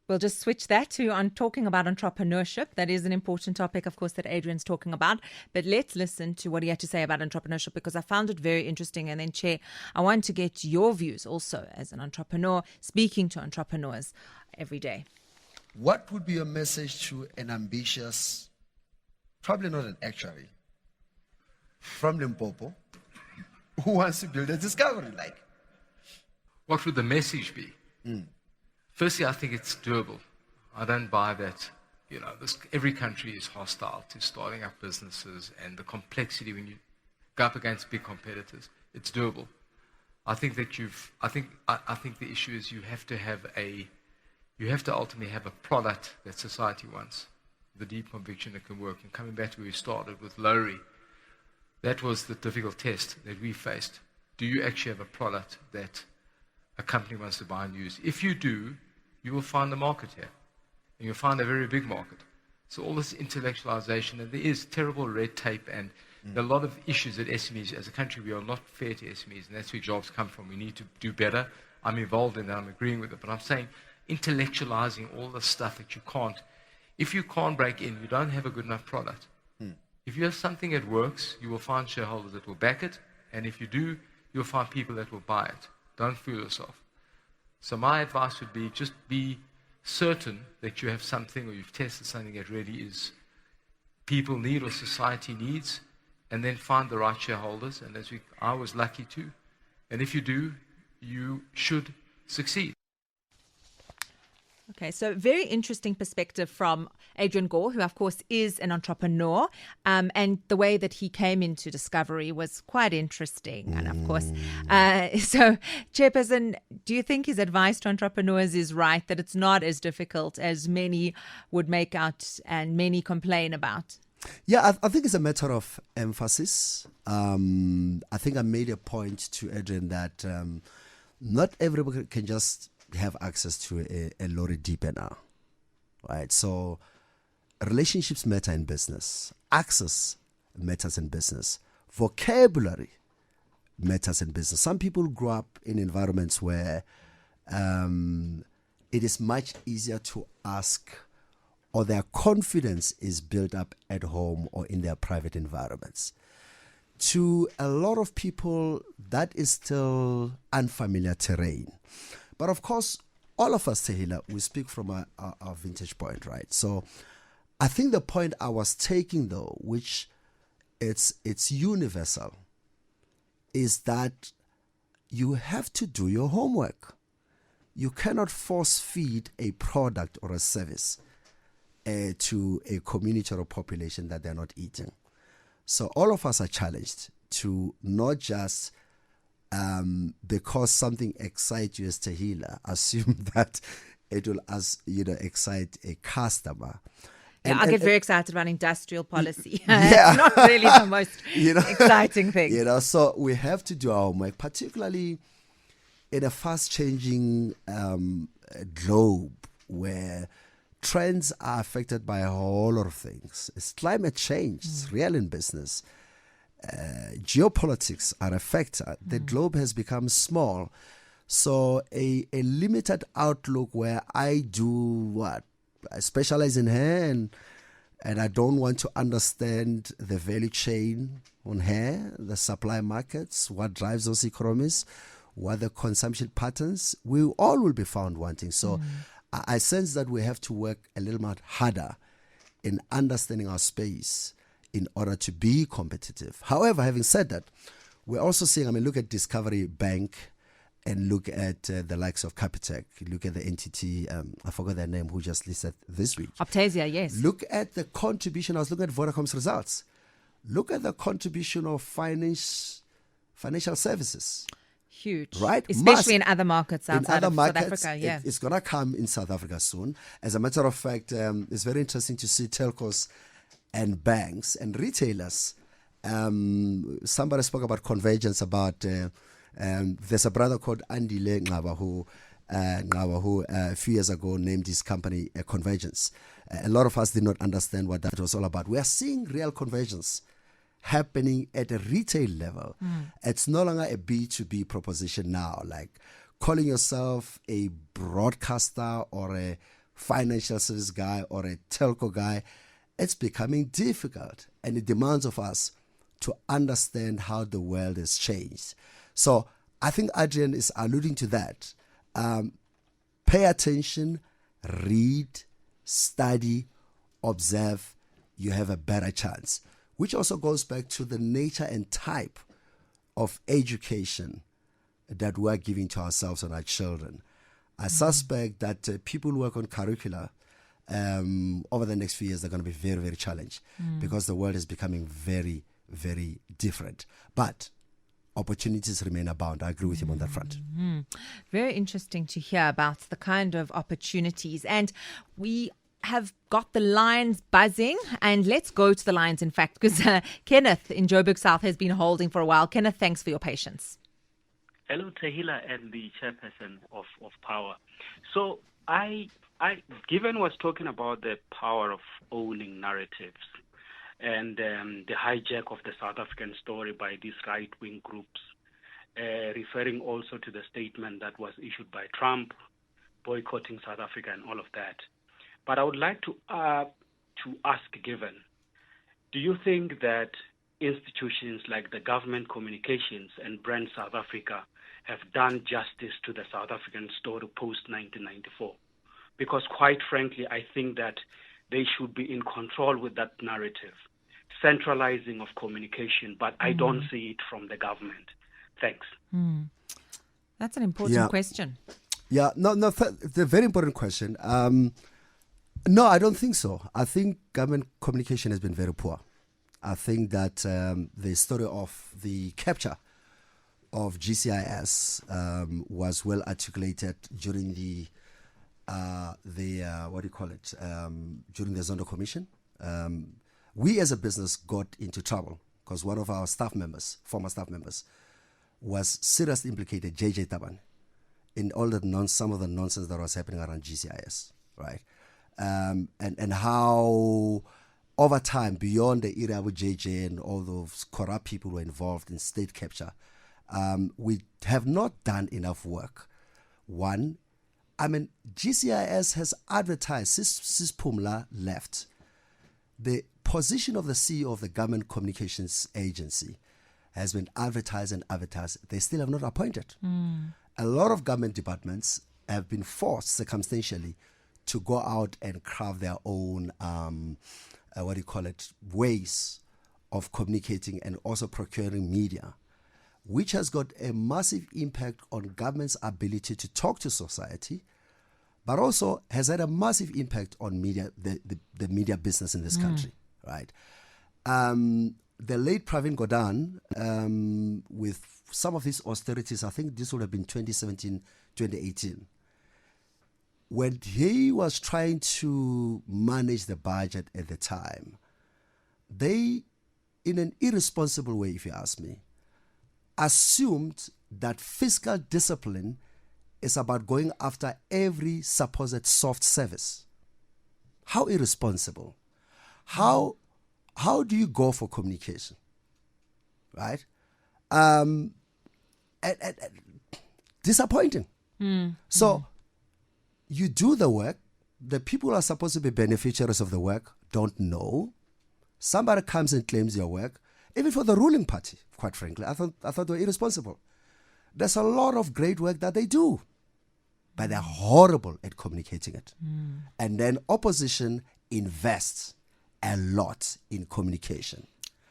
We'll just switch that to on talking about entrepreneurship. That is an important topic, of course, that Adrian's talking about. But let's listen to what he had to say about entrepreneurship, because I found it very interesting. And then, Chair, I want to get your views also as an entrepreneur, speaking to entrepreneurs every day. What would be your message to an ambitious, probably not an actuary, from Limpopo, who wants to build a discovery like? what would the message be? Firstly, I think it's doable. I don't buy that. Every country is hostile to starting up businesses and the complexity when you go up against big competitors. It's doable. I think that I think the issue is you have to ultimately have a product that society wants, the deep conviction that can work. And coming back to where we started with Lowry, that was the difficult test that we faced. Do you actually have a product that a company wants to buy and use? If you do, you will find the market here. And you'll find a very big market. So all this intellectualization, and there is terrible red tape and there are a lot of issues that SMEs, as a country, we are not fair to SMEs, and that's where jobs come from. We need to do better. I'm involved in that. I'm agreeing with it. But I'm saying intellectualizing all the stuff that you can't. If you can't break in, you don't have a good enough product. If you have something that works, you will find shareholders that will back it. And if you do, you'll find people that will buy it. Don't fool yourself. So my advice would be just be certain that you have something or you've tested something that really is people need or society needs, and then find the right shareholders. And I was lucky too. And if you do, you should succeed. Okay, so very interesting perspective from Adrian Gore, who of course is an entrepreneur, and the way that he came into Discovery was quite interesting. And of course, so Chairperson, do you think his advice to entrepreneurs is right, that it's not as difficult as many would make out and many complain about? Yeah, I think it's a matter of emphasis. I think I made a point to Adrian that not everybody can just have access to a lorry deepener, right? So relationships matter in business. Access matters in business. Vocabulary matters in business. Some people grow up in environments where it is much easier to ask, or their confidence is built up at home or in their private environments. To a lot of people, that is still unfamiliar terrain. But of course, all of us, Tehillah, we speak from our vintage point, right? So I think the point I was taking, though, which it's universal, is that you have to do your homework. You cannot force feed a product or a service to a community or a population that they're not eating. So all of us are challenged to not just because something excites you as Tehillah, assume that it will, excite a customer. Yeah, I get very excited about industrial policy. It's not really the most exciting thing. So we have to do our homework, particularly in a fast-changing globe where trends are affected by a whole lot of things. It's climate change, it's real in business. Geopolitics are affected. The globe has become small. So a limited outlook where I do what? I specialize in hair and I don't want to understand the value chain on hair, the supply markets, what drives those economies, what the consumption patterns, we all will be found wanting. So I sense that we have to work a little bit harder in understanding our space in order to be competitive. However, having said that, we're also seeing, look at Discovery Bank and look at the likes of Capitec, look at the entity, I forgot their name, who just listed this week. Optasia, yes. Look at the contribution. I was looking at Vodacom's results. Look at the contribution of financial services. Huge. Right? Especially in other markets outside of South Africa. Yeah. It's going to come in South Africa soon. As a matter of fact, it's very interesting to see telcos and banks and retailers. Somebody spoke about convergence, about there's a brother called Andile Ngaba who a few years ago named his company Convergence. A lot of us did not understand what that was all about. We are seeing real convergence happening at a retail level. It's no longer a B2B proposition now, like calling yourself a broadcaster or a financial service guy or a telco guy. It's becoming difficult, and it demands of us to understand how the world has changed. So I think Adrian is alluding to that. Pay attention, read, study, observe, you have a better chance. Which also goes back to the nature and type of education that we're giving to ourselves and our children. I suspect that people who work on curricula over the next few years, they're going to be very, very challenged because the world is becoming very, very different. But opportunities remain abound. I agree with him on that front. Very interesting to hear about the kind of opportunities. And we have got the lines buzzing, and let's go to the lines, in fact, because Kenneth in Joburg South has been holding for a while. Kenneth, thanks for your patience. Hello, Tehillah and the chairperson of Power. So Given was talking about the power of owning narratives and the hijack of the South African story by these right-wing groups, referring also to the statement that was issued by Trump, boycotting South Africa and all of that. But I would like to ask, given, do you think that institutions like the government communications and Brand South Africa have done justice to the South African story post-1994? Because quite frankly, I think that they should be in control with that narrative, centralizing of communication, but I don't see it from the government. Thanks. That's an important question. Yeah, it's a very important question. No, I don't think so. I think government communication has been very poor. I think that the story of the capture of GCIS was well articulated during the during the Zondo Commission. We as a business got into trouble because one of our former staff members, was seriously implicated, JJ Taban, in all some of the nonsense that was happening around GCIS, right? And how over time, beyond the era with JJ and all those corrupt people who were involved in state capture, we have not done enough work. One, GCIS has advertised, since Pumla left, the position of the CEO of the Government Communications Agency has been advertised and advertised. They still have not appointed. A lot of government departments have been forced circumstantially to go out and craft their own, ways of communicating and also procuring media, which has got a massive impact on government's ability to talk to society, but also has had a massive impact on media, the media business in this country, right? The late Pravin Gordhan, with some of these austerities, I think this would have been 2017, 2018, when he was trying to manage the budget at the time, they, in an irresponsible way, if you ask me, assumed that fiscal discipline is about going after every supposed soft service. How irresponsible. How do you go for communication? Right? Disappointing. So you do the work. The people who are supposed to be beneficiaries of the work don't know. Somebody comes and claims your work. Even for the ruling party, quite frankly, I thought they were irresponsible. There's a lot of great work that they do, but they're horrible at communicating it. And then opposition invests a lot in communication.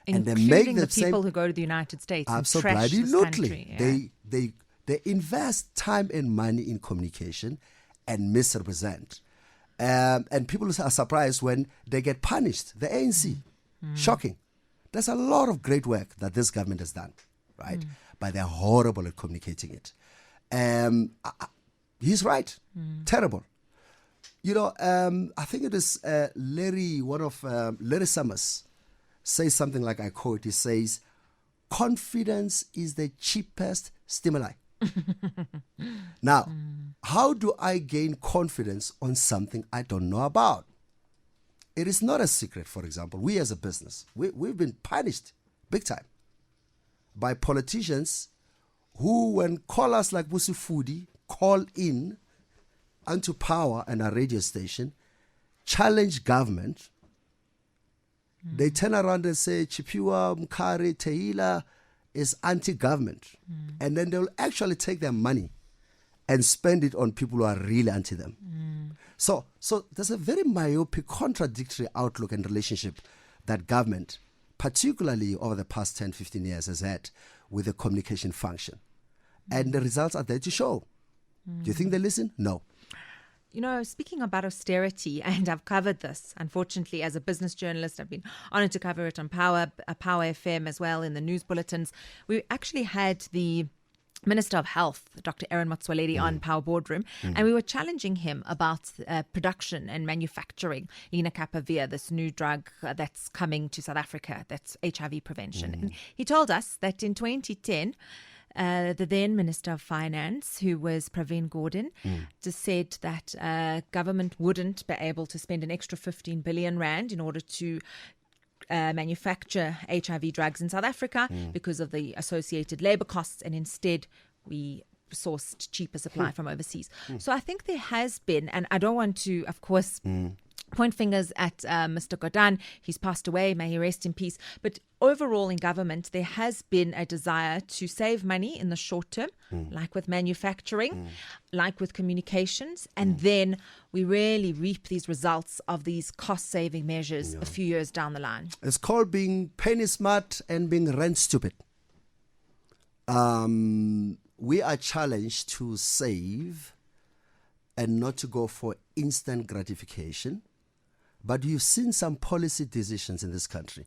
And they make the people who go to the United States and trash this country. Yeah. They invest time and money in communication and misrepresent. And people are surprised when they get punished. The ANC, shocking. There's a lot of great work that this government has done, right? But they're horrible at communicating it. He's right. Terrible. You know, I think it is Larry Summers says something like, I quote, he says, confidence is the cheapest stimuli. Now, how do I gain confidence on something I don't know about? It is not a secret, for example, we as a business, we've been punished big time by politicians who, when callers like Busufudi call in onto power and a radio station, challenge government, they turn around and say, Chipiwa, Mkari, Tehillah is anti-government. And then they'll actually take their money and spend it on people who are really anti them. So there's a very myopic, contradictory outlook and relationship that government, particularly over the past 10, 15 years, has had with the communication function. And the results are there to show. Do you think they listen? No. You know, speaking about austerity, and I've covered this, unfortunately, as a business journalist, I've been honored to cover it on Power FM as well in the news bulletins. We actually had the Minister of Health, Dr. Aaron Motsoaledi, on Power Boardroom, and we were challenging him about production and manufacturing lenacapavir, this new drug that's coming to South Africa, that's HIV prevention. And he told us that in 2010, the then Minister of Finance, who was Pravin Gordhan, just said that government wouldn't be able to spend an extra 15 billion rand in order to manufacture HIV drugs in South Africa because of the associated labor costs, and instead we sourced cheaper supply from overseas. So I think there has been, and I don't want to, of course, point fingers at Mr. Gauteng. He's passed away, may he rest in peace. But overall in government, there has been a desire to save money in the short term, like with manufacturing, like with communications, and then we really reap these results of these cost-saving measures a few years down the line. It's called being penny smart and being rent stupid. We are challenged to save and not to go for instant gratification. But you've seen some policy decisions in this country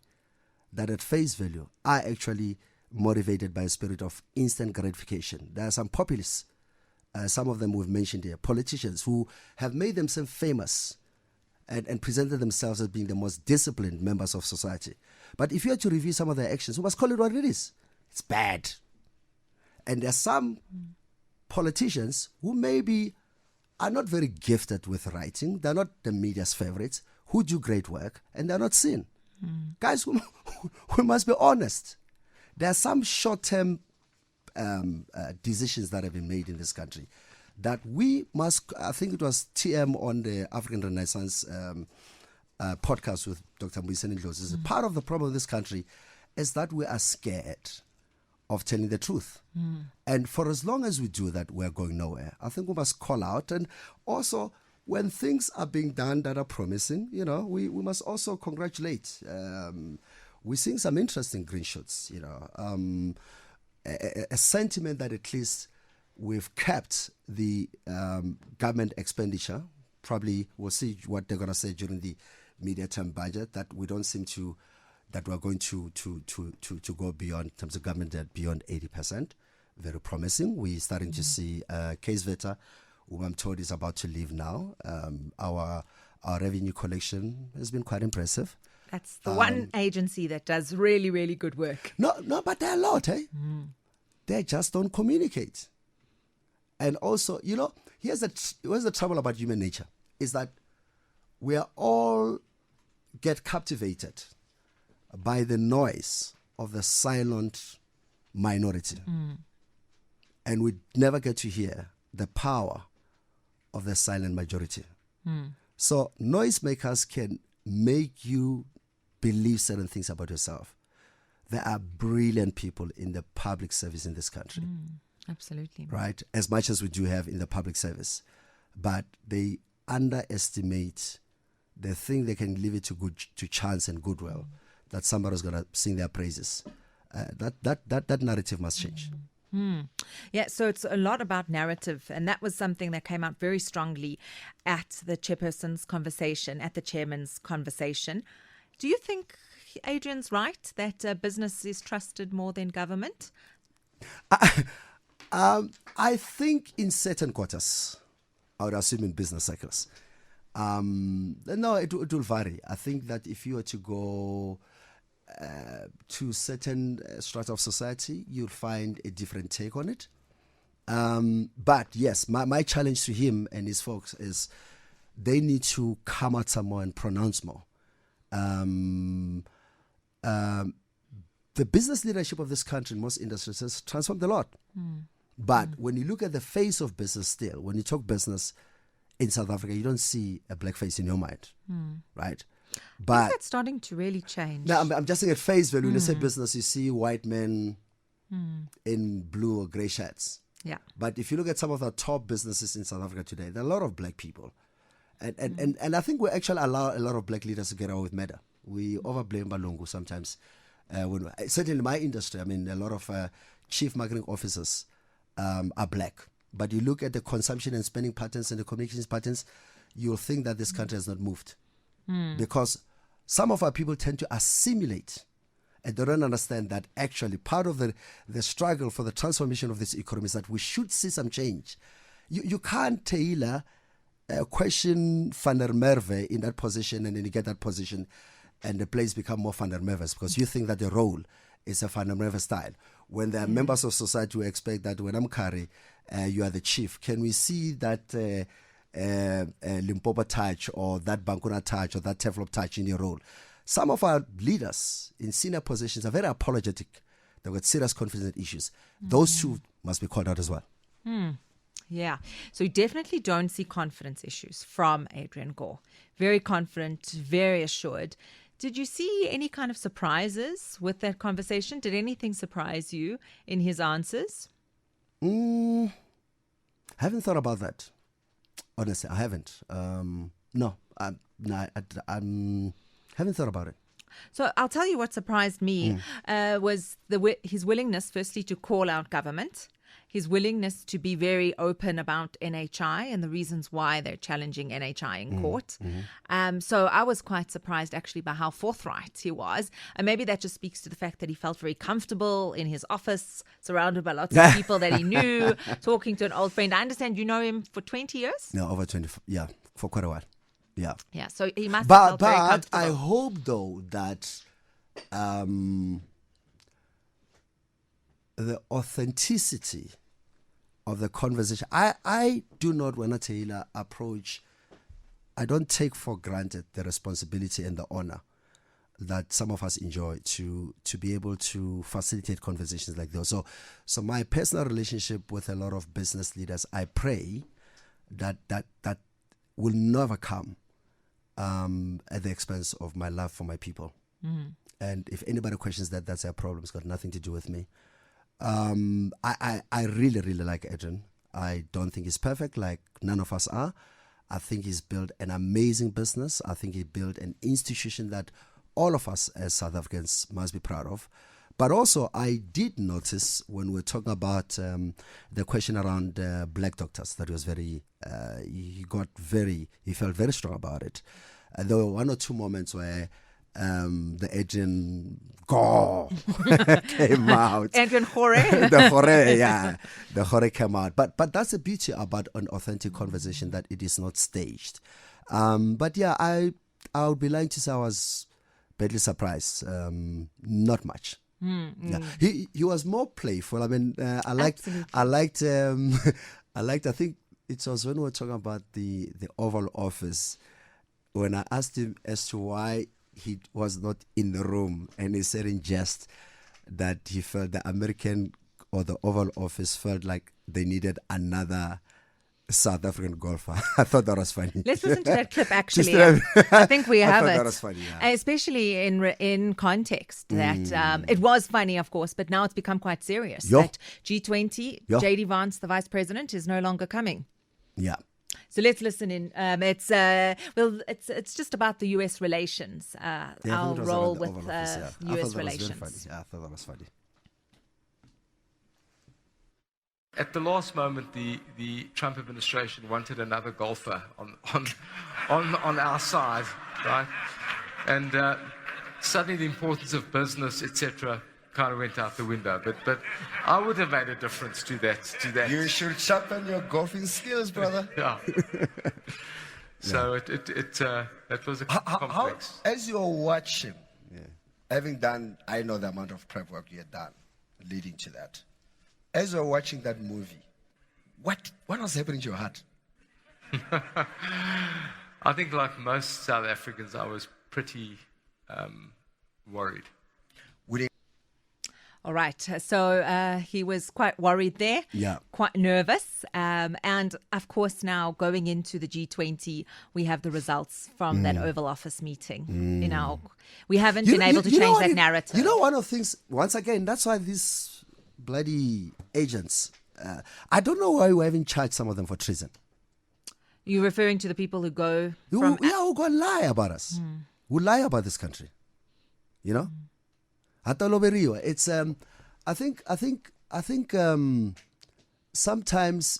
that at face value are actually motivated by a spirit of instant gratification. There are some populists, some of them we've mentioned here, politicians who have made themselves famous and presented themselves as being the most disciplined members of society. But if you had to review some of their actions, we must call it what it is. It's bad. And there are some politicians who maybe are not very gifted with writing. They're not the media's favorites, who do great work, and they're not seen. Guys, we must be honest. There are some short-term decisions that have been made in this country that we must, I think it was TM on the African Renaissance podcast with Dr. Niselow. Part of the problem of this country is that we are scared of telling the truth. And for as long as we do that, we're going nowhere. I think we must call out. And also, when things are being done that are promising, you know, we must also congratulate. We're seeing some interesting green shoots, you know. A sentiment that at least we've kept the government expenditure. Probably we'll see what they're going to say during the media-term budget, that we don't seem to, that we're going to go beyond, in terms of government debt, beyond 80%. Very promising. We're starting to see Case Veta, who I'm told is about to leave now. Our revenue collection has been quite impressive. That's the one agency that does really, really good work. No, but there are a lot, eh? They just don't communicate. And also, you know, here's the trouble about human nature, is that we are all get captivated by the noise of the silent minority. And we never get to hear the power of the silent majority. So noisemakers can make you believe certain things about yourself. There are brilliant people in the public service in this country. Absolutely. Right? As much as we do have in the public service. But they underestimate, they think they can leave it to chance and goodwill, that somebody's going to sing their praises. That narrative must change. Yeah, so it's a lot about narrative, and that was something that came out very strongly at the chairperson's conversation, at the chairman's conversation. Do you think Adrian's right that business is trusted more than government? I think in certain quarters, I would assume in business circles, no, it will vary. I think that if you were to go to certain strata of society, you'll find a different take on it. But yes, my challenge to him and his folks is they need to come out some more and pronounce more. The business leadership of this country in most industries has transformed a lot. But when you look at the face of business still, when you talk business in South Africa, you don't see a black face in your mind, right? But I think that's starting to really change. No, I'm just saying at face value, when you say business, you see white men in blue or grey shirts. Yeah. But if you look at some of the top businesses in South Africa today, there are a lot of black people. And I think we actually allow a lot of black leaders to get away with murder. We overblame Balungu sometimes. Certainly in my industry, I mean, a lot of chief marketing officers are black. But you look at the consumption and spending patterns and the communications patterns, you'll think that this country has not moved. Because some of our people tend to assimilate and they don't understand that actually part of the struggle for the transformation of this economy is that we should see some change. You can't, Tehillah, question Van der Merwe in that position and then you get that position and the place become more Van der Merwe's because you think that the role is a Van der Merwe style. When there are members of society who expect that when I'm Kari, you are the chief. Can we see that Limpopo touch or that Bankuna touch or that Teflop touch in your role? Some of our leaders in senior positions are very apologetic. They've got serious confidence issues. Those two must be called out as well. Yeah. So you definitely don't see confidence issues from Adrian Gore. Very confident, very assured. Did you see any kind of surprises with that conversation? Did anything surprise you in his answers? I haven't thought about that. Honestly, I haven't. No, I haven't thought about it. So I'll tell you what surprised me was his willingness, firstly, to call out government, his willingness to be very open about NHI and the reasons why they're challenging NHI in court. So I was quite surprised actually by how forthright he was. And maybe that just speaks to the fact that he felt very comfortable in his office, surrounded by lots of people that he knew, talking to an old friend. I understand you know him for 20 years? No, over 20, yeah, for quite a while. Yeah. Yeah, so he must have felt very comfortable. But I hope, though, that the authenticity of the conversation, I do not, when I Tehillah approach, I don't take for granted the responsibility and the honor that some of us enjoy to be able to facilitate conversations like those. So my personal relationship with a lot of business leaders, I pray that will never come at the expense of my love for my people. And if anybody questions that, that's their problem. It's got nothing to do with me. I really, really like Adrian. I don't think he's perfect, like none of us are. I think he's built an amazing business. I think he built an institution that all of us as South Africans must be proud of. But also, I did notice when we're talking about the question around black doctors that was very, he felt very strong about it. And there were one or two moments where the Adrian Gore came out. Adrian Gore. The Gore, yeah. The Gore came out. But that's the beauty about an authentic conversation, that it is not staged. But yeah, I would be lying to say I was badly surprised. Not much. Yeah. He was more playful. I mean, I liked I think it was when we were talking about the Oval Office, when I asked him as to why he was not in the room, and he said in jest that he felt the American or the Oval Office felt like they needed another South African golfer. I thought that was funny. Let's listen to that clip, actually. I think we have I it. thought that was funny, yeah. Especially in context that it was funny, of course, but now it's become quite serious. Yo. That G20, Yo. J.D. Vance, the vice president, is no longer coming. Yeah. So let's listen in. It's just about the U.S. relations, Yeah, I our think it was role around the with Oval Office, yeah. I U.S. thought that was very relations. funny. Yeah, I thought that was funny. At the last moment, the Trump administration wanted another golfer on our side, right? And suddenly the importance of business, etc., kind of went out the window. But I would have made a difference to that. You should sharpen your golfing skills, brother. Yeah. So that was a complex. As you're watching, having done, I know the amount of prep work you had done leading to that. As you're watching that movie, what was happening to your heart? I think, like most South Africans, I was pretty worried. All right. So he was quite worried there, quite nervous. And of course, now going into the G20, we have the results from that Oval Office meeting. We haven't been able to change that narrative. You know, one of the things, once again, that's why these bloody agents, I don't know why we haven't charged some of them for treason. You're referring to the people who go who go and lie about us, who lie about this country. You know, it's I think sometimes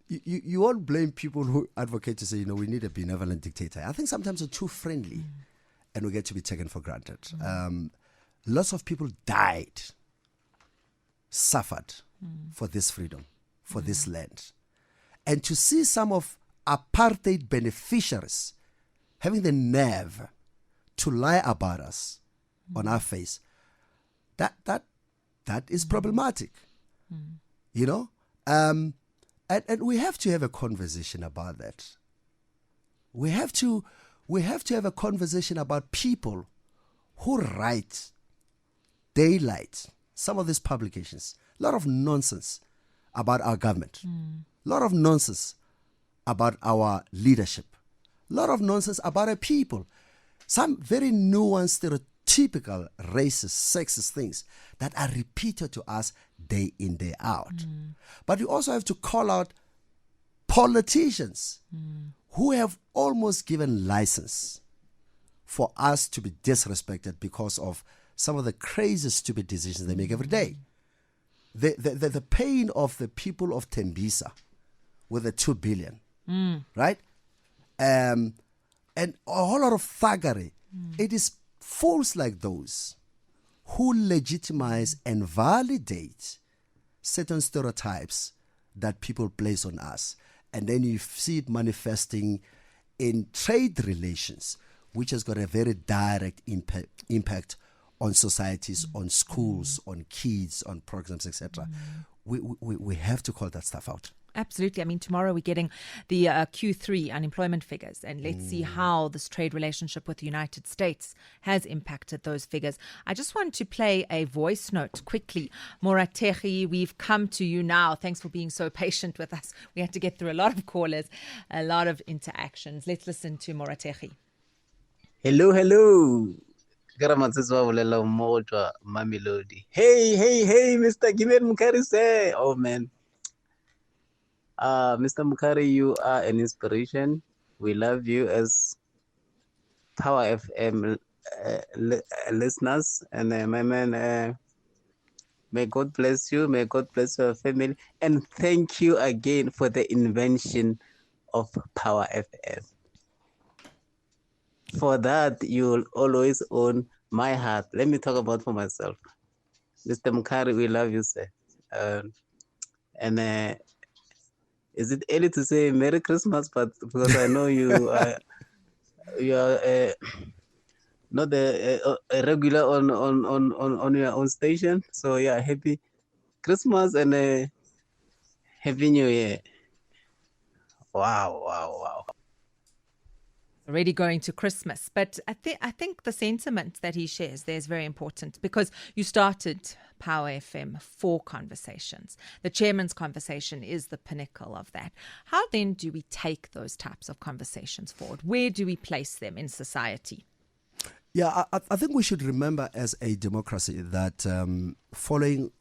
you won't blame people who advocate to say, you know, we need a benevolent dictator. I think sometimes we're too friendly, and we get to be taken for granted. Lots of people died, suffered for this freedom, for this land. And to see some of apartheid beneficiaries having the nerve to lie about us on our face, that is problematic. You know? And we have to have a conversation about that. We have to have a conversation about people who write daylight, some of these publications, a lot of nonsense about our government, a lot of nonsense about our leadership, a lot of nonsense about our people, some very nuanced, stereotypical, racist, sexist things that are repeated to us day in, day out. But you also have to call out politicians who have almost given license for us to be disrespected because of some of the crazy, stupid decisions they make every day. The pain of the people of Tembisa with the 2 billion, right? And a whole lot of thuggery. It is fools like those who legitimize and validate certain stereotypes that people place on us. And then you see it manifesting in trade relations, which has got a very direct impact on societies, on schools, on kids, on programs, etc. We have to call that stuff out. Absolutely. I mean, tomorrow we're getting the Q3 unemployment figures, and let's see how this trade relationship with the United States has impacted those figures. I just want to play a voice note quickly. Moratehi, we've come to you now. Thanks for being so patient with us. We had to get through a lot of callers, a lot of interactions. Let's listen to Moratehi. Hello. Mamelodi. Hey, Mr. Gimet Mukari. Oh, man. Mr. Mukari, you are an inspiration. We love you as Power FM listeners. And my man, may God bless you. May God bless your family. And thank you again for the invention of Power FM. For that, you'll always own my heart. Let me talk about for myself. Mr. Mukari, we love you, sir. Is it early to say Merry Christmas? But because I know you are not a regular on your own station. So yeah, happy Christmas and Happy New Year. Wow. Already going to Christmas. But I think the sentiment that he shares there is very important, because you started Power FM for conversations. The chairman's conversation is the pinnacle of that. How then do we take those types of conversations forward? Where do we place them in society? Yeah, I think we should remember as a democracy that following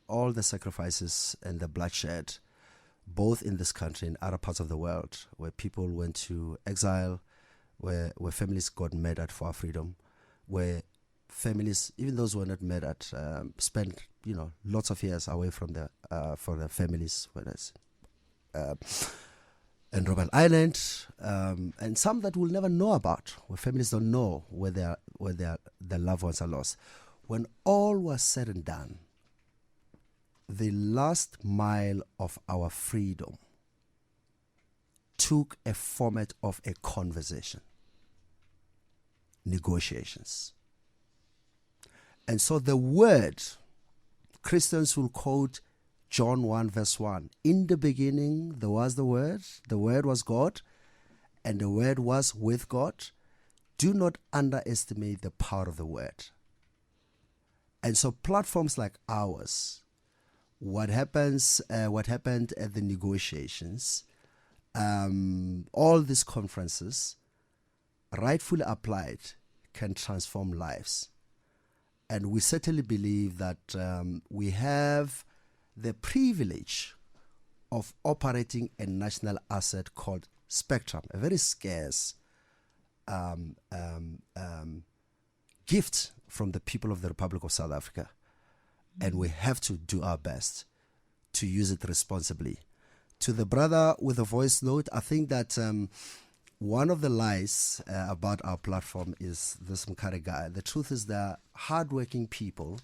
all the sacrifices and the bloodshed, both in this country and other parts of the world, where people went to exile, where families got murdered for our freedom, where families, even those who were not murdered, spent lots of years away from their families, whether it's in Robben Island, and some that we'll never know about, where families don't know where their loved ones are lost. When all was said and done, the last mile of our freedom took a format of a conversation, negotiations. And so the word, Christians will quote John 1 verse 1. In the beginning, there was the Word was God, and the Word was with God. Do not underestimate the power of the Word. And so platforms like ours, what happened at the negotiations, all these conferences, rightfully applied, can transform lives. And we certainly believe that we have the privilege of operating a national asset called spectrum, a very scarce gift from the people of the Republic of South Africa. And we have to do our best to use it responsibly. To the brother with a voice note, I think that one of the lies about our platform is this Mkare guy. The truth is that hardworking people,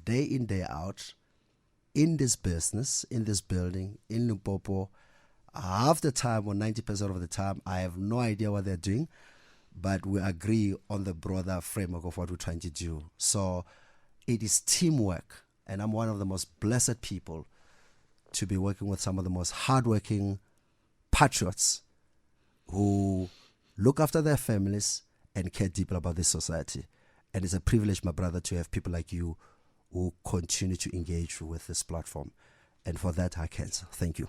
day in, day out, in this business, in this building, in Limpopo, half the time or 90% of the time, I have no idea what they're doing, but we agree on the broader framework of what we're trying to do. So it is teamwork, and I'm one of the most blessed people to be working with some of the most hardworking patriots who look after their families and care deeply about this society. And it's a privilege, my brother, to have people like you who continue to engage with this platform. And for that, I can. Thank you.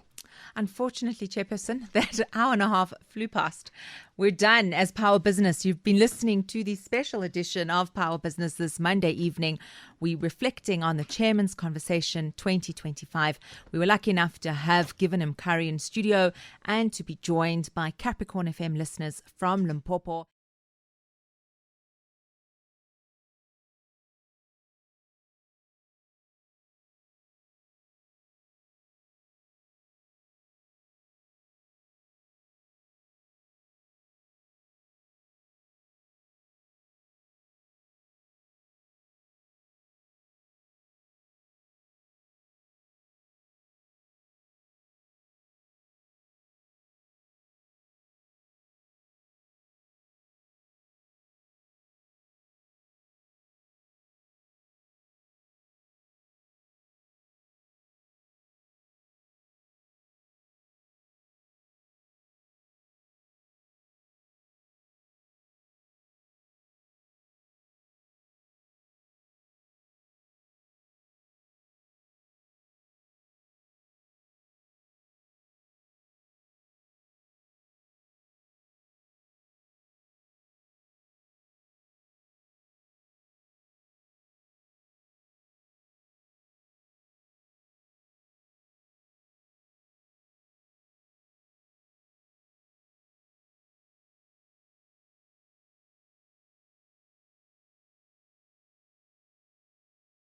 Unfortunately, Chairperson, that hour and a half flew past. We're done as Power Business. You've been listening to the special edition of Power Business this Monday evening. We're reflecting on the Chairman's Conversation 2025. We were lucky enough to have given him curry in studio and to be joined by Capricorn FM listeners from Limpopo.